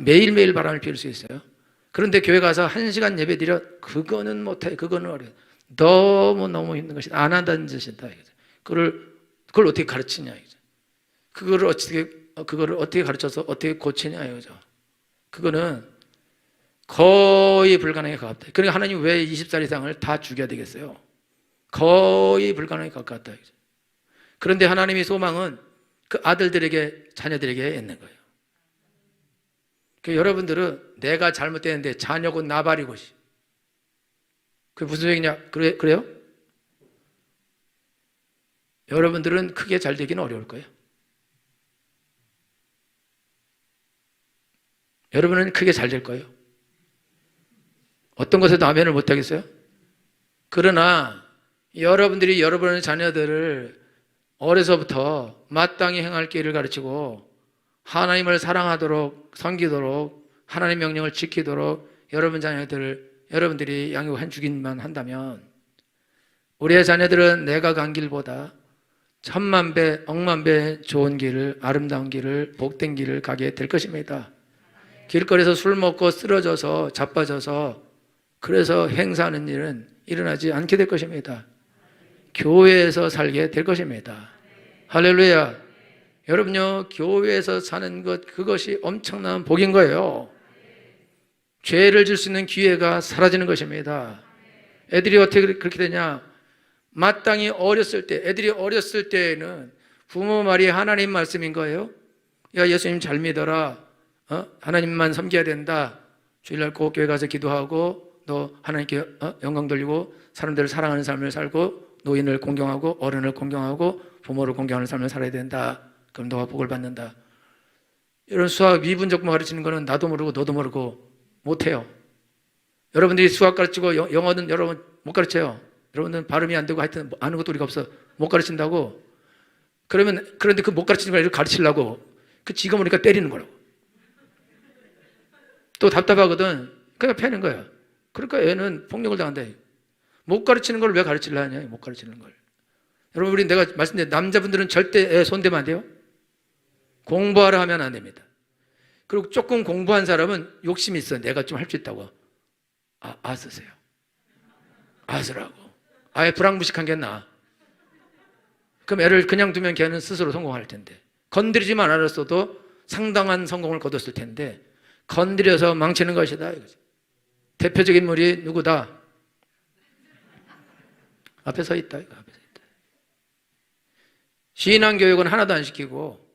매일매일 바람을 피울 수 있어요. 그런데 교회 가서 1시간 예배 드려 그거는 못해. 그거는 어려워. 너무 힘든 것이 안 한다는 뜻이다. 그걸 어떻게 가르치냐. 그거를 어떻게 가르쳐서 어떻게 고치냐. 이거죠. 그거는 거의 불가능에 가깝다. 그러니까 하나님 왜 20살 이상을 다 죽여야 되겠어요? 거의 불가능에 가깝다. 그런데 하나님의 소망은 그 아들들에게, 자녀들에게 있는 거예요. 그러니까 여러분들은 내가 잘못되는데 자녀고 나발이고, 그게 무슨 소리냐? 그래요? 여러분들은 크게 잘 되기는 어려울 거예요. 여러분은 크게 잘 될 거예요. 어떤 것에도 아멘을 못 하겠어요? 그러나 여러분들이 여러분의 자녀들을 어려서부터 마땅히 행할 길을 가르치고 하나님을 사랑하도록 섬기도록 하나님의 명령을 지키도록 여러분들이 양육한 주기만 한다면 우리의 자녀들은 내가 간 길보다 천만 배, 억만 배 좋은 길을, 아름다운 길을, 복된 길을 가게 될 것입니다. 길거리에서 술 먹고 쓰러져서 자빠져서 그래서 행사하는 일은 일어나지 않게 될 것입니다. 교회에서 살게 될 것입니다. 할렐루야. 여러분요, 교회에서 사는 것, 그것이 엄청난 복인 거예요. 죄를 질 수 있는 기회가 사라지는 것입니다. 애들이 어떻게 그렇게 되냐? 마땅히 애들이 어렸을 때에는 부모 말이 하나님 말씀인 거예요. 야, 예수님 잘 믿어라. 하나님만 섬겨야 된다. 주일날 꼭 교회 가서 기도하고 너 하나님께 영광 돌리고 사람들을 사랑하는 삶을 살고 노인을 공경하고 어른을 공경하고 부모를 공경하는 삶을 살아야 된다. 그럼 너가 복을 받는다. 이런 수학 미분적분 가르치는 거는 나도 모르고 너도 모르고 못해요. 여러분들이 수학 가르치고 영어는 여러분 못 가르쳐요. 여러분들은 발음이 안 되고 하여튼 아는 것도 우리가 없어. 못 가르친다고. 그런데 그 못 가르치는 걸 이렇게 가르치려고 그 지가 모르니까 때리는 거라고. 또 답답하거든. 그냥 패는 거야. 그러니까 애는 폭력을 당한다. 못 가르치는 걸 왜 가르치려 하냐? 못 가르치는 걸. 여러분, 내가 말씀드린 남자분들은 절대 애 손대면 안 돼요. 공부하라 하면 안 됩니다. 그리고 조금 공부한 사람은 욕심이 있어. 내가 좀 할 수 있다고. 쓰세요. 쓰라고. 아예 불황무식한 게 나아. 그럼 애를 그냥 두면 걔는 스스로 성공할 텐데. 건드리지만 않았어도 상당한 성공을 거뒀을 텐데 건드려서 망치는 것이다 이거죠. 대표적인 인물이 누구다? 앞에 서 있다. 앞에 서 있다. 신앙교육은 하나도 안 시키고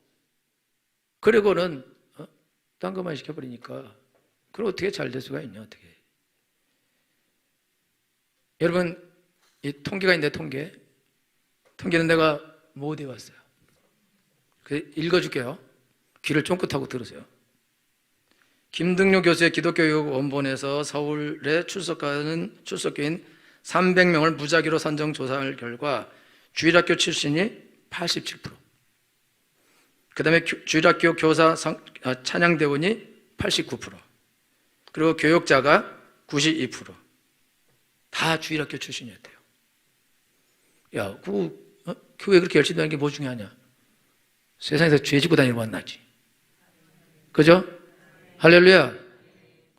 그리고는 딴 것만 시켜버리니까 그럼 어떻게 잘 될 수가 있냐 어떻게. 여러분 이 통계가 있는데 통계는 내가 못 외웠어요. 읽어줄게요. 귀를 쫑긋하고 들으세요. 김등료 교수의 기독교육 원본에서 서울에 출석교인 300명을 무작위로 선정 조사할 결과 주일학교 출신이 87%, 그 다음에 주일학교 교사 찬양대원이 89%, 그리고 교육자가 92%, 다 주일학교 출신이었대요. 야, 교회 그렇게 열심히 하는 게 뭐 중요하냐? 세상에서 죄 짓고 다니는 것만 낫지. 그죠? 할렐루야.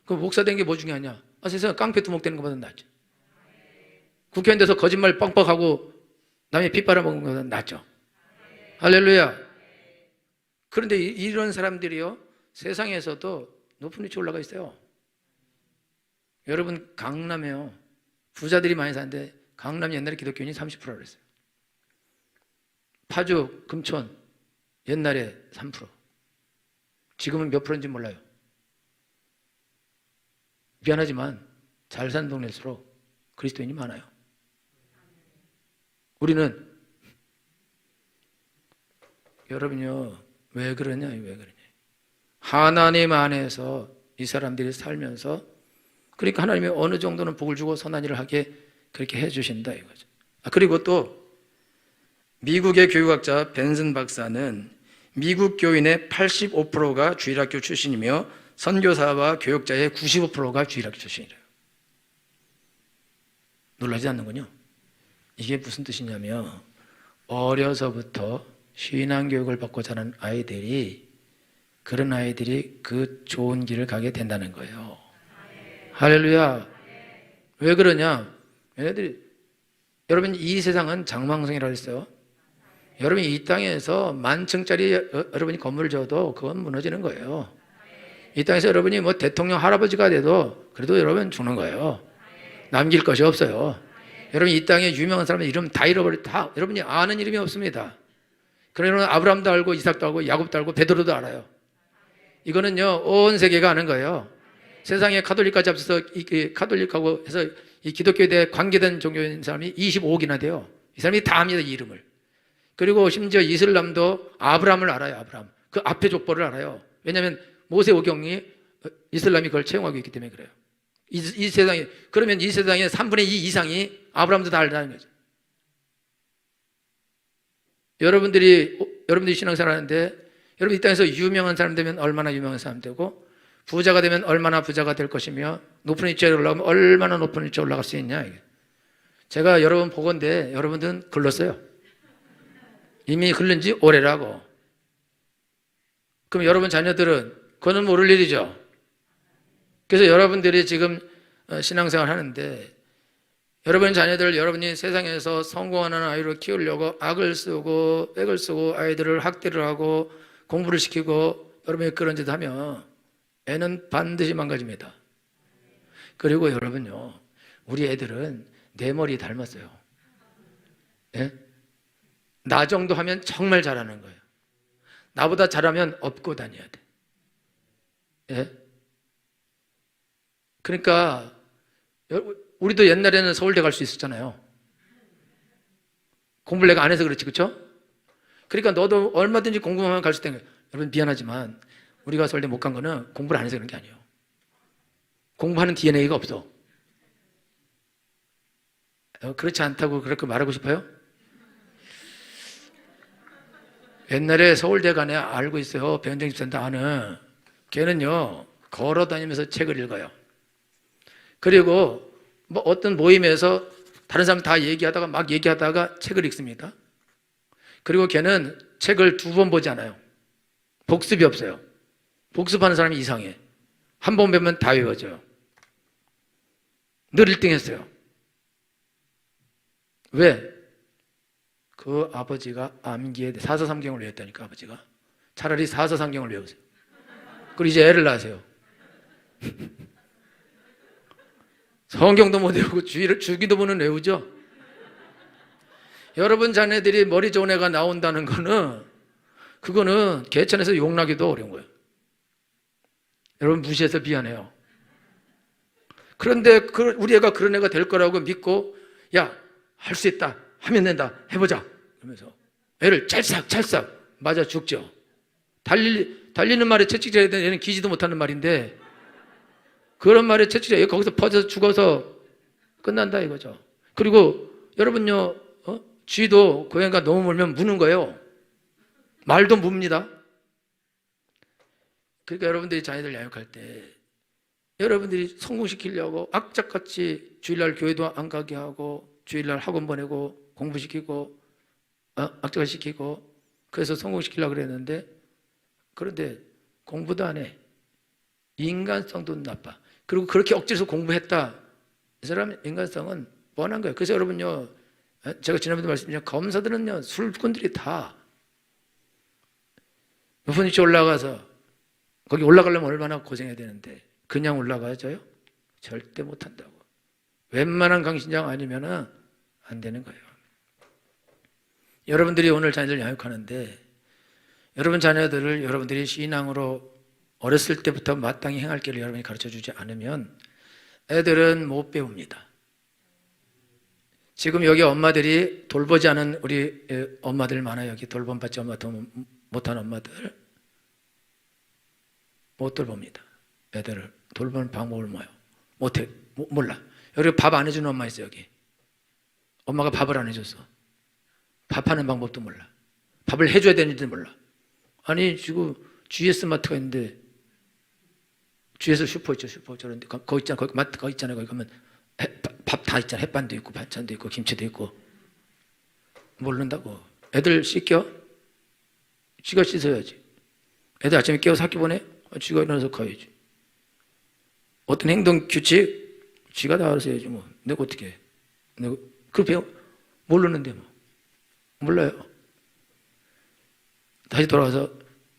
그 목사 된 게 뭐 중요하냐? 세상에 깡패 두목 되는 것보다 낫죠. 국회의원 돼서 거짓말 뻥뻥하고 남의 피 빨아먹는 것보다 낫죠. 할렐루야. 그런데 이런 사람들이요, 세상에서도 높은 위치에 올라가 있어요. 여러분, 강남에요, 부자들이 많이 사는데 강남 옛날에 기독교인이 30%라 그랬어요. 파주, 금촌 옛날에 3%. 지금은 몇 프로인지 몰라요. 미안하지만 잘 사는 동네일수록 그리스도인이 많아요. 우리는 여러분요, 왜 그러냐? 하나님 안에서 이 사람들이 살면서 그러니까 하나님이 어느 정도는 복을 주고 선한 일을 하게 그렇게 해주신다 이거죠. 그리고 또 미국의 교육학자 벤슨 박사는 미국 교인의 85%가 주일학교 출신이며 선교사와 교육자의 95%가 주일학교 출신이래요. 놀라지 않는군요. 이게 무슨 뜻이냐면 어려서부터 신앙교육을 받고 자란 아이들이 그런 아이들이 그 좋은 길을 가게 된다는 거예요. 할렐루야. 왜 그러냐? 얘네들이, 여러분 이 세상은 장망성이라고 했어요. 여러분이 이 땅에서 10,000층짜리 여러분이 건물을 지어도 그건 무너지는 거예요. 이 땅에서 여러분이 뭐 대통령 할아버지가 돼도 그래도 여러분 죽는 거예요. 남길 것이 없어요. 여러분 이 땅에 유명한 사람의 이름 다 잃어버렸다. 여러분이 아는 이름이 없습니다. 그러면 아브라함도 알고 이삭도 알고 야곱도 알고 베드로도 알아요. 이거는요 온 세계가 아는 거예요. 세상에 카톨릭까지 합쳐서 카톨릭하고 해서 이 기독교에 대해 관계된 종교인 사람이 25억이나 돼요. 이 사람이 다 압니다, 이 이름을. 그리고 심지어 이슬람도 아브라함을 알아요. 아브라함. 그 앞에 족보를 알아요. 왜냐하면 모세오경이 이슬람이 그걸 채용하고 있기 때문에 그래요. 이 세상에, 그러면 이 세상에 3분의 2 이상이 아브라함도 다 알다는 거죠. 여러분들이 신앙생활 하는데 여러분 이 땅에서 유명한 사람 되면 얼마나 유명한 사람 되고 부자가 되면 얼마나 부자가 될 것이며 높은 위치에 올라가면 얼마나 높은 위치에 올라갈 수 있냐. 제가 여러분 보건데 여러분들은 글렀어요. 이미 글른 지 오래라고. 그럼 여러분 자녀들은 그거는 모를 일이죠. 그래서 여러분들이 지금 신앙생활 하는데 여러분 자녀들 여러분이 세상에서 성공하는 아이로 키우려고 악을 쓰고 백을 쓰고 아이들을 학대를 하고 공부를 시키고 여러분이 그런 짓 하면 애는 반드시 망가집니다. 그리고 여러분요, 우리 애들은 내 머리 닮았어요. 예? 나 정도 하면 정말 잘하는 거예요. 나보다 잘하면 업고 다녀야 돼. 예? 그러니까 우리도 옛날에는 서울대 갈 수 있었잖아요. 공부를 내가 안 해서 그렇지, 그렇죠? 그러니까 너도 얼마든지 공부만 갈 수 있다는 거예요. 여러분 미안하지만 우리가 서울대 못 간 거는 공부를 안 해서 그런 게 아니에요. 공부하는 DNA가 없어. 그렇지 않다고 그렇게 말하고 싶어요? 옛날에 서울대 간에 알고 있어요. 배현정 집사한테 아는. 걔는요 걸어 다니면서 책을 읽어요. 그리고 뭐 어떤 모임에서 다른 사람 다 얘기하다가 막 얘기하다가 책을 읽습니다. 그리고 걔는 책을 2번 보지 않아요. 복습이 없어요. 복습하는 사람이 이상해. 한 번 배우면 다 외워져요. 늘 1등 했어요. 왜? 그 아버지가 암기에 사서삼경을 외웠다니까. 아버지가 차라리 사서삼경을 외우세요. 그리고 이제 애를 낳으세요. 성경도 못 외우고 주기도 보는 외우죠. 여러분 자녀들이 머리 좋은 애가 나온다는 거는 그거는 개천에서 용나기도 어려운 거예요. 여러분 무시해서 미안해요. 그런데 우리 애가 그런 애가 될 거라고 믿고 야, 할 수 있다. 하면 된다. 해보자. 그러면서 애를 찰싹 맞아 죽죠. 달리는 말에 채찍질해야 되는 얘는 기지도 못하는 말인데 그런 말에 채찍질해 거기서 퍼져서 죽어서 끝난다 이거죠. 그리고 여러분요 쥐도 고양이가 너무 멀면 무는 거예요. 말도 뭅니다. 그러니까 여러분들이 자녀들 양육할 때 여러분들이 성공시키려고 악착같이 주일날 교회도 안 가게 하고 주일날 학원 보내고 공부시키고 악착같이 시키고 그래서 성공시키려고 그랬는데 그런데 공부도 안 해. 인간성도 나빠. 그리고 그렇게 억지로 공부했다. 이 사람 인간성은 뻔한 거예요. 그래서 여러분요 제가 지난번에도 말씀드렸지만 검사들은요 술꾼들이 다 높은 위치에 올라가서 거기 올라가려면 얼마나 고생해야 되는데 그냥 올라가져요? 절대 못한다고. 웬만한 강신장 아니면 안 되는 거예요. 여러분들이 오늘 자녀들 양육하는데 여러분 자녀들을 여러분들이 신앙으로 어렸을 때부터 마땅히 행할 길을 여러분이 가르쳐주지 않으면 애들은 못 배웁니다. 지금 여기 엄마들이 돌보지 않은 우리 엄마들 많아요. 여기 돌봄받지 못한 엄마들 못 돌봅니다. 애들을 돌보는 방법을 못해. 몰라. 여기 밥 안 해주는 엄마 있어요. 여기 엄마가 밥을 안 해줬어. 밥하는 방법도 몰라. 밥을 해줘야 되는지도 몰라. 아니 지금 GS 마트가 있는데 GS 슈퍼 있죠. 슈퍼 저런데 거기 있잖아. 거기 마트 거기 있잖아요. 거기 가면 밥 다 있잖아. 햇반도 있고 반찬도 있고 김치도 있고. 모른다고. 애들 씻겨? 지가 씻어야지. 애들 아침에 깨워서 학교 보내? 지가 일어나서 가야지. 어떤 행동 규칙? 지가 다 알아서 해야지 뭐. 내가 어떻게 해? 내가 그걸 모르는데 뭐. 몰라요. 다시 돌아와서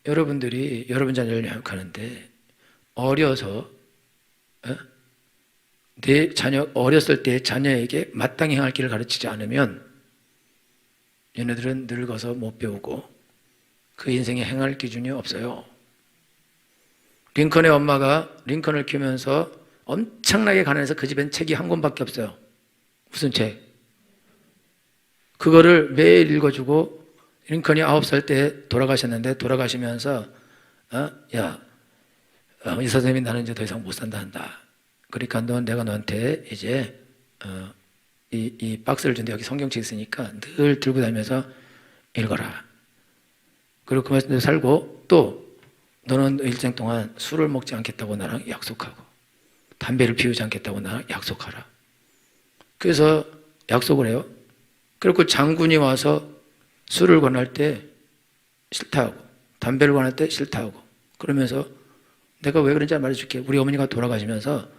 여러분들이 여러분 자녀를 양육하는데 어려서 내 자녀 어렸을 때 자녀에게 마땅히 행할 길을 가르치지 않으면 얘네들은 늙어서 못 배우고 그 인생에 행할 기준이 없어요. 링컨의 엄마가 링컨을 키우면서 엄청나게 가난해서 그 집엔 책이 한 권밖에 없어요. 무슨 책? 그거를 매일 읽어주고 링컨이 9살 때 돌아가셨는데 돌아가시면서 이 선생님이 나는 이제 더 이상 못 산다 한다. 그러니까 내가 너한테 이제 이 박스를 준대. 여기 성경책 있으니까 늘 들고 다니면서 읽어라. 그리고 그 말씀대로 살고 또 너는 일정 동안 술을 먹지 않겠다고 나랑 약속하고 담배를 피우지 않겠다고 나랑 약속하라. 그래서 약속을 해요. 그리고 장군이 와서 술을 권할 때 싫다 하고 담배를 권할 때 싫다 하고 그러면서 내가 왜 그런지 말해줄게. 우리 어머니가 돌아가시면서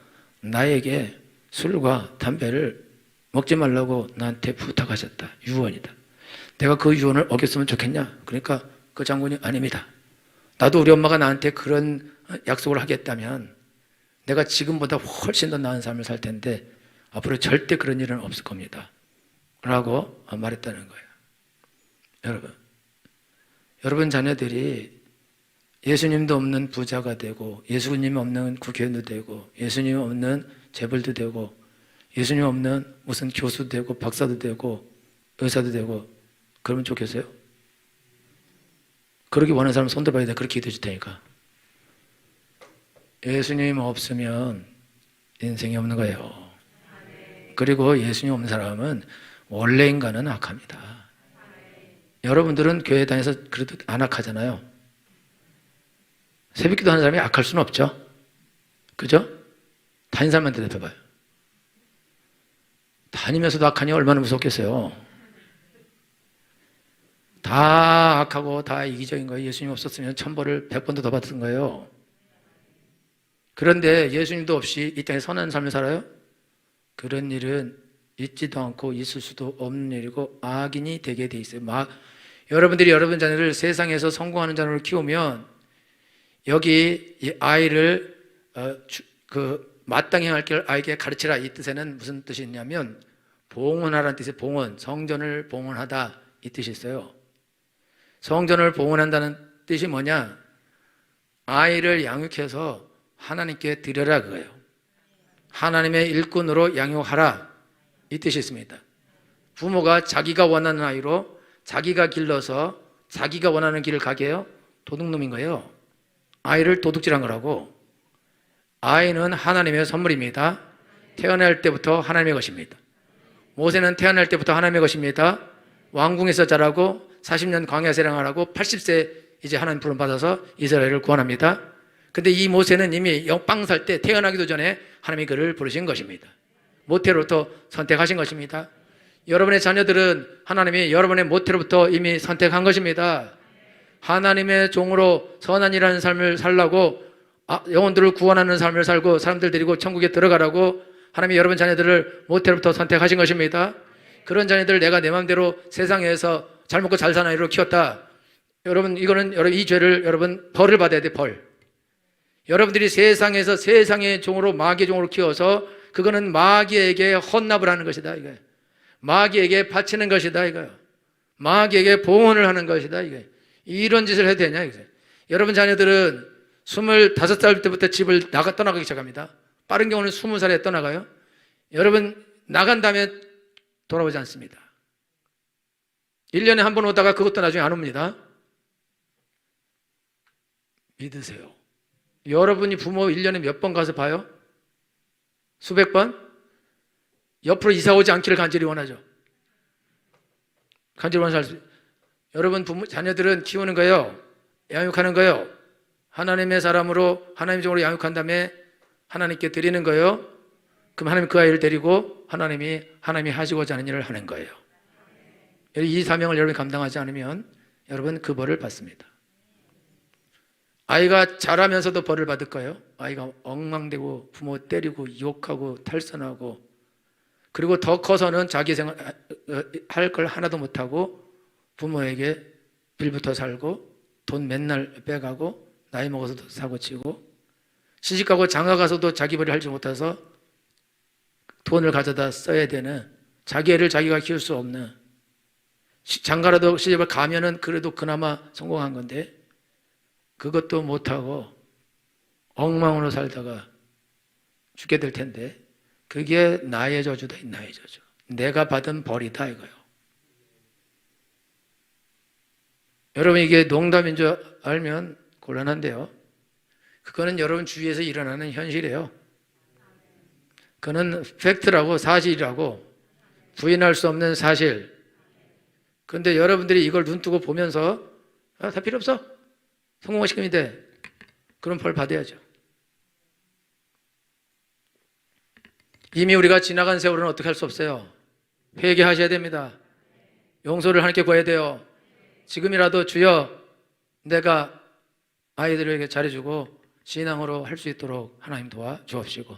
나에게 술과 담배를 먹지 말라고 나한테 부탁하셨다. 유언이다. 내가 그 유언을 어겼으면 좋겠냐? 그러니까 그 장군이 아닙니다. 나도 우리 엄마가 나한테 그런 약속을 하겠다면 내가 지금보다 훨씬 더 나은 삶을 살 텐데 앞으로 절대 그런 일은 없을 겁니다. 라고 말했다는 거예요. 여러분 자녀들이 예수님도 없는 부자가 되고 예수님 없는 국회의원도 되고 예수님 없는 재벌도 되고 예수님 없는 무슨 교수도 되고 박사도 되고 의사도 되고 그러면 좋겠어요? 그러기 원하는 사람 손 들어봐야 돼. 그렇게 기도해 줄 테니까. 예수님 없으면 인생이 없는 거예요. 그리고 예수님 없는 사람은 원래 인간은 악합니다. 여러분들은 교회 다녀서 그래도 안 악하잖아요. 새벽기도 하는 사람이 악할 수는 없죠. 그죠? 다닌 사람한테 대답해봐요. 다니면서도 악하니 얼마나 무섭겠어요. 다 악하고 다 이기적인 거예요. 예수님 없었으면 천벌을 100번도 더 받은 거예요. 그런데 예수님도 없이 이 땅에 선한 삶을 살아요? 그런 일은 있지도 않고 있을 수도 없는 일이고 악인이 되게 돼 있어요. 여러분들이 여러분 자녀를 세상에서 성공하는 자녀를 키우면 여기 이 아이를 마땅히 할 길 아이에게 가르치라. 이 뜻에는 무슨 뜻이 있냐면 봉헌하라는 뜻의 봉헌, 성전을 봉헌하다 이 뜻이 있어요. 성전을 봉헌한다는 뜻이 뭐냐? 아이를 양육해서 하나님께 드려라 그거예요. 하나님의 일꾼으로 양육하라 이 뜻이 있습니다. 부모가 자기가 원하는 아이로 자기가 길러서 자기가 원하는 길을 가게 해요? 도둑놈인 거예요. 아이를 도둑질한 거라고. 아이는 하나님의 선물입니다. 태어날 때부터 하나님의 것입니다. 모세는 태어날 때부터 하나님의 것입니다. 왕궁에서 자라고 40년 광야 생활하고 80세 이제 하나님 부름 받아서 이스라엘을 구원합니다. 근데 이 모세는 이미 빵 살 때 태어나기도 전에 하나님이 그를 부르신 것입니다. 모태로부터 선택하신 것입니다. 여러분의 자녀들은 하나님이 여러분의 모태로부터 이미 선택한 것입니다. 하나님의 종으로 선한 일하는 삶을 살라고 영혼들을 구원하는 삶을 살고 사람들 데리고 천국에 들어가라고 하나님이 여러분 자녀들을 모태로부터 선택하신 것입니다. 그런 자녀들을 내가 내 마음대로 세상에서 잘 먹고 잘 사는 아이로 키웠다. 여러분 이 죄를 여러분 벌을 받아야 돼. 벌. 여러분들이 세상에서 세상의 종으로 마귀의 종으로 키워서 그거는 마귀에게 헌납을 하는 것이다 이거예요. 마귀에게 바치는 것이다 이거예요. 마귀에게 봉헌을 하는 것이다 이거예요. 이런 짓을 해도 되냐 이거예요. 여러분 자녀들은 25살 때부터 집을 떠나가기 시작합니다. 빠른 경우는 20살에 떠나가요. 여러분 나간 다음에 돌아오지 않습니다. 1년에 한 번 오다가 그것도 나중에 안 옵니다. 믿으세요. 여러분이 부모 1년에 몇 번 가서 봐요? 수백 번? 옆으로 이사 오지 않기를 간절히 원하죠. 간절히 원하죠. 여러분 부모 자녀들은 키우는 거예요. 양육하는 거예요. 하나님의 사람으로 하나님 종으로 양육한 다음에 하나님께 드리는 거예요. 그럼 하나님 그 아이를 데리고 하나님이 하시고자 하는 일을 하는 거예요. 이 사명을 여러분이 감당하지 않으면 여러분 그 벌을 받습니다. 아이가 자라면서도 벌을 받을 거예요. 아이가 엉망되고 부모 때리고 욕하고 탈선하고 그리고 더 커서는 자기 생활 할 걸 하나도 못하고 부모에게 빌부터 살고 돈 맨날 빼가고 나이 먹어서도 사고치고 시집가고 장가가서도 자기 벌이 하지 못해서 돈을 가져다 써야 되는 자기 애를 자기가 키울 수 없는 장가라도 시집을 가면은 그래도 그나마 성공한 건데 그것도 못하고 엉망으로 살다가 죽게 될 텐데 그게 나의 저주다. 나의 저주. 내가 받은 벌이다 이거요. 여러분 이게 농담인 줄 알면 곤란한데요. 그거는 여러분 주위에서 일어나는 현실이에요. 그거는 팩트라고 사실이라고 부인할 수 없는 사실. 그런데 여러분들이 이걸 눈뜨고 보면서 다 필요 없어. 성공시키면 돼. 그럼 벌 받아야죠. 이미 우리가 지나간 세월은 어떻게 할 수 없어요. 회개하셔야 됩니다. 용서를 하나님께 구해야 돼요. 지금이라도 주여 내가 아이들에게 잘해주고 신앙으로 할 수 있도록 하나님 도와 주옵시고,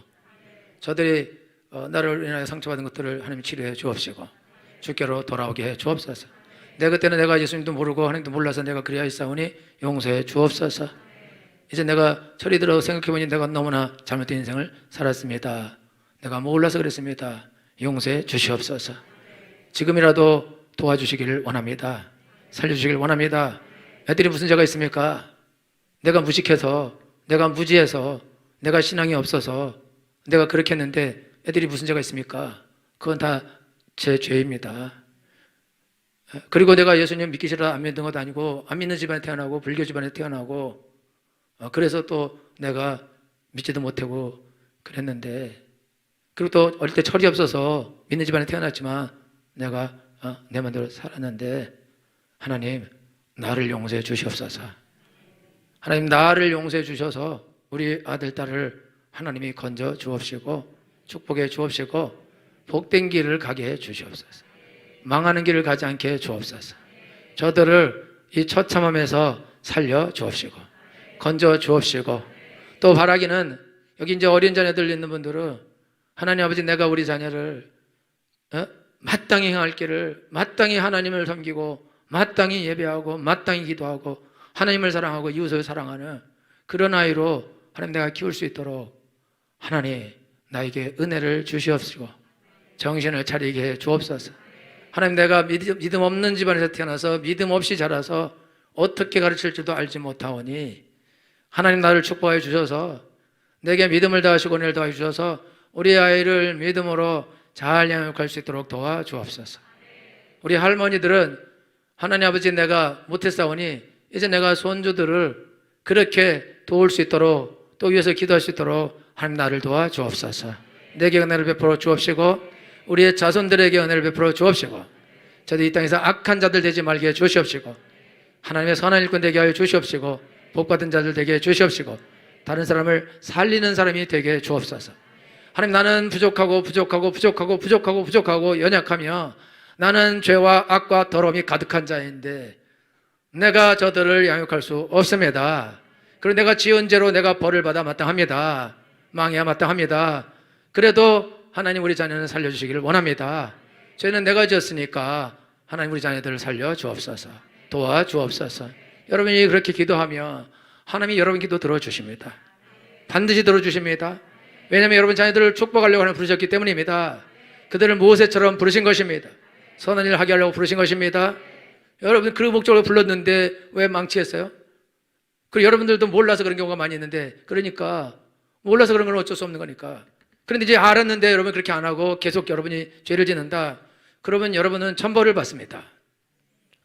저들이 나를 인하여 상처받은 것들을 하나님 치료해 주옵시고, 주께로 돌아오게 해 주옵소서. 그때는 내가 예수님도 모르고 하나님도 몰라서 내가 그리하였사오니 용서해 주옵소서. 이제 내가 철이 들어 생각해보니 내가 너무나 잘못된 인생을 살았습니다. 내가 몰라서 그랬습니다. 용서해 주시옵소서. 지금이라도 도와주시기를 원합니다. 살려주시기를 원합니다. 애들이 무슨 죄가 있습니까? 내가 무식해서, 내가 무지해서, 내가 신앙이 없어서 내가 그렇게 했는데 애들이 무슨 죄가 있습니까? 그건 다 제 죄입니다. 그리고 내가 예수님 믿기 싫어 안 믿는 것도 아니고, 안 믿는 집안에 태어나고 불교 집안에 태어나고, 그래서 또 내가 믿지도 못하고 그랬는데, 그리고 또 어릴 때 철이 없어서 믿는 집안에 태어났지만 내가 내 마음대로 살았는데, 하나님 나를 용서해 주시옵소서. 하나님 나를 용서해 주셔서 우리 아들 딸을 하나님이 건져 주옵시고 축복해 주옵시고 복된 길을 가게 해 주시옵소서. 망하는 길을 가지 않게 해 주옵소서. 저들을 이 처참함에서 살려 주옵시고 건져 주옵시고, 또 바라기는 여기 이제 어린 자녀들 있는 분들은 하나님 아버지 내가 우리 자녀를 마땅히 행할 길을, 마땅히 하나님을 섬기고 마땅히 예배하고 마땅히 기도하고 하나님을 사랑하고 이웃을 사랑하는 그런 아이로 하나님 내가 키울 수 있도록 하나님 나에게 은혜를 주시옵시고 정신을 차리게 해 주옵소서. 하나님 내가 믿음 없는 집안에서 태어나서 믿음 없이 자라서 어떻게 가르칠 줄도 알지 못하오니 하나님 나를 축복해 주셔서 내게 믿음을 다하시고 은혜를 더해 주셔서 우리 아이를 믿음으로 잘 양육할 수 있도록 도와주옵소서. 우리 할머니들은 하나님 아버지 내가 못했사오니 이제 내가 손주들을 그렇게 도울 수 있도록 또 위해서 기도할 수 있도록 하나님 나를 도와주옵소서. 내게 은혜를 베풀어 주옵시고 우리의 자손들에게 은혜를 베풀어 주옵시고 저도 이 땅에서 악한 자들 되지 말게 해 주시옵시고 하나님의 선한 일꾼 되게 하여 주시옵시고 복받은 자들 되게 해 주시옵시고 다른 사람을 살리는 사람이 되게 해 주옵소서. 하나님 나는 부족하고 연약하며 나는 죄와 악과 더러움이 가득한 자인데 내가 저들을 양육할 수 없습니다. 그리고 내가 지은 죄로 내가 벌을 받아 마땅합니다. 망해야 마땅합니다. 그래도 하나님 우리 자녀는 살려주시기를 원합니다. 죄는 내가 지었으니까 하나님 우리 자녀들을 살려 주옵소서. 도와주옵소서. 여러분이 그렇게 기도하면 하나님이 여러분 기도 들어주십니다. 반드시 들어주십니다. 왜냐하면 여러분 자녀들을 축복하려고 하는 부르셨기 때문입니다. 그들을 모세처럼 부르신 것입니다. 선한 일을 하게 하려고 부르신 것입니다. 여러분 그 목적으로 불렀는데 왜 망치했어요? 그리고 여러분들도 몰라서 그런 경우가 많이 있는데, 그러니까 몰라서 그런 건 어쩔 수 없는 거니까. 그런데 이제 알았는데 여러분 그렇게 안 하고 계속 여러분이 죄를 짓는다, 그러면 여러분은 천벌을 받습니다.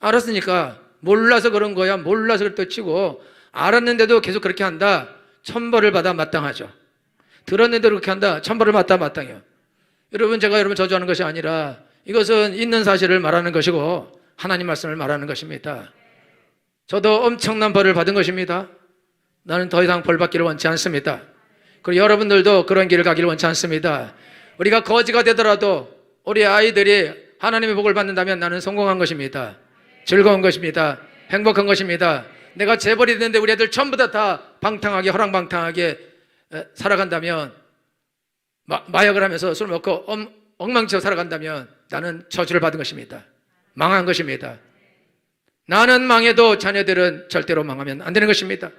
알았으니까 몰라서 그런 거야, 몰라서 그랬다 치고 알았는데도 계속 그렇게 한다, 천벌을 받아 마땅하죠. 들었는데 그렇게 한다, 천벌을 받아 마땅해요. 여러분 제가 여러분 저주하는 것이 아니라 이것은 있는 사실을 말하는 것이고 하나님 말씀을 말하는 것입니다. 저도 엄청난 벌을 받은 것입니다. 나는 더 이상 벌 받기를 원치 않습니다. 그리고 여러분들도 그런 길을 가기를 원치 않습니다. 우리가 거지가 되더라도 우리 아이들이 하나님의 복을 받는다면 나는 성공한 것입니다. 즐거운 것입니다. 행복한 것입니다. 내가 재벌이 됐는데 우리 애들 전부 다 방탕하게 허랑방탕하게 살아간다면, 마약을 하면서 술 먹고 엉망진창 살아간다면 나는 저주를 받은 것입니다. 망한 것입니다. 나는 망해도 자녀들은 절대로 망하면 안 되는 것입니다.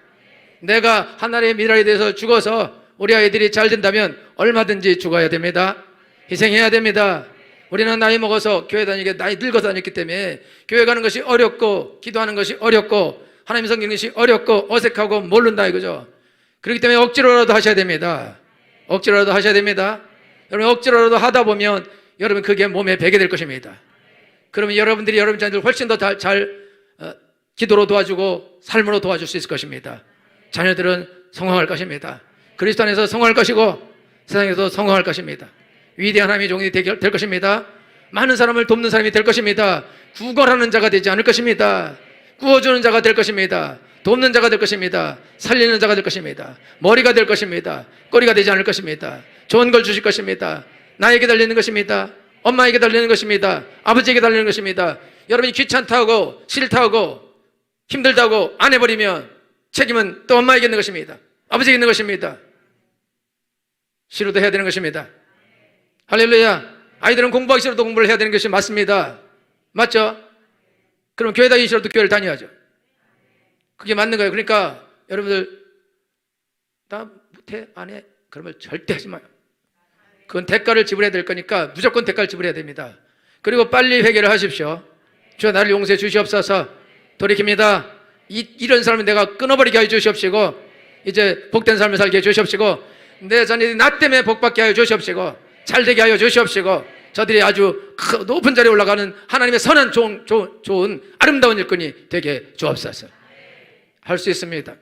내가 하나님의 미래에 대해서 죽어서 우리 아이들이 잘 된다면 얼마든지 죽어야 됩니다. 희생해야 됩니다. 우리는 나이 먹어서 교회 다니게 나이 늙어서 다녔기 때문에 교회 가는 것이 어렵고 기도하는 것이 어렵고 하나님 섬기는 것이 어렵고 어색하고 모른다 이거죠. 그렇기 때문에 억지로라도 하셔야 됩니다. 억지로라도 하셔야 됩니다. 여러분 억지로라도 하다 보면 여러분 그게 몸에 배게 될 것입니다. 그러면 여러분들이 여러분 자녀들 훨씬 더 잘 기도로 도와주고 삶으로 도와줄 수 있을 것입니다. 자녀들은 성공할 것입니다. 그리스도 안에서 성공할 것이고 세상에서 성공할 것입니다. 위대한 하나님의 종이 될 것입니다. 많은 사람을 돕는 사람이 될 것입니다. 구걸하는 자가 되지 않을 것입니다. 구워주는 자가 될 것입니다. 돕는 자가 될 것입니다. 살리는 자가 될 것입니다. 머리가 될 것입니다. 꼬리가 되지 않을 것입니다. 좋은 걸 주실 것입니다. 나에게 달리는 것입니다. 엄마에게 달리는 것입니다. 아버지에게 달리는 것입니다. 여러분이 귀찮다고 싫다고 힘들다고 안 해버리면 책임은 또 엄마에게 있는 것입니다. 아버지에게 있는 것입니다. 싫어도 해야 되는 것입니다. 할렐루야. 아이들은 공부하기 싫어도 공부를 해야 되는 것이 맞습니다. 맞죠? 그럼 교회 다니기 싫어도 교회를 다녀야죠. 그게 맞는 거예요. 그러니까 여러분들 나 못해 안 해 그러면 절대 하지 마요. 그건 대가를 지불해야 될 거니까 무조건 대가를 지불해야 됩니다. 그리고 빨리 회개를 하십시오. 주여 나를 용서해 주시옵소서. 돌이킵니다. 이런 사람은 내가 끊어버리게 하여 주시옵시고 이제 복된 삶을 살게 해 주시옵시고 내 자녀들이 나 때문에 복받게 하여 주시옵시고 잘되게 하여 주시옵시고 저들이 아주 높은 자리에 올라가는 하나님의 선한 좋은 아름다운 일꾼이 되게 주옵소서. 할 수 있습니다.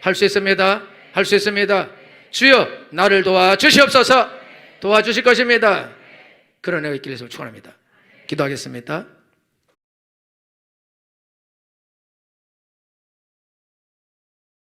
할 수 있습니다. 할 수 있습니다. 주여 나를 도와주시옵소서. 도와주실 것입니다. 그런 애가 있기를 축원합니다. 기도하겠습니다.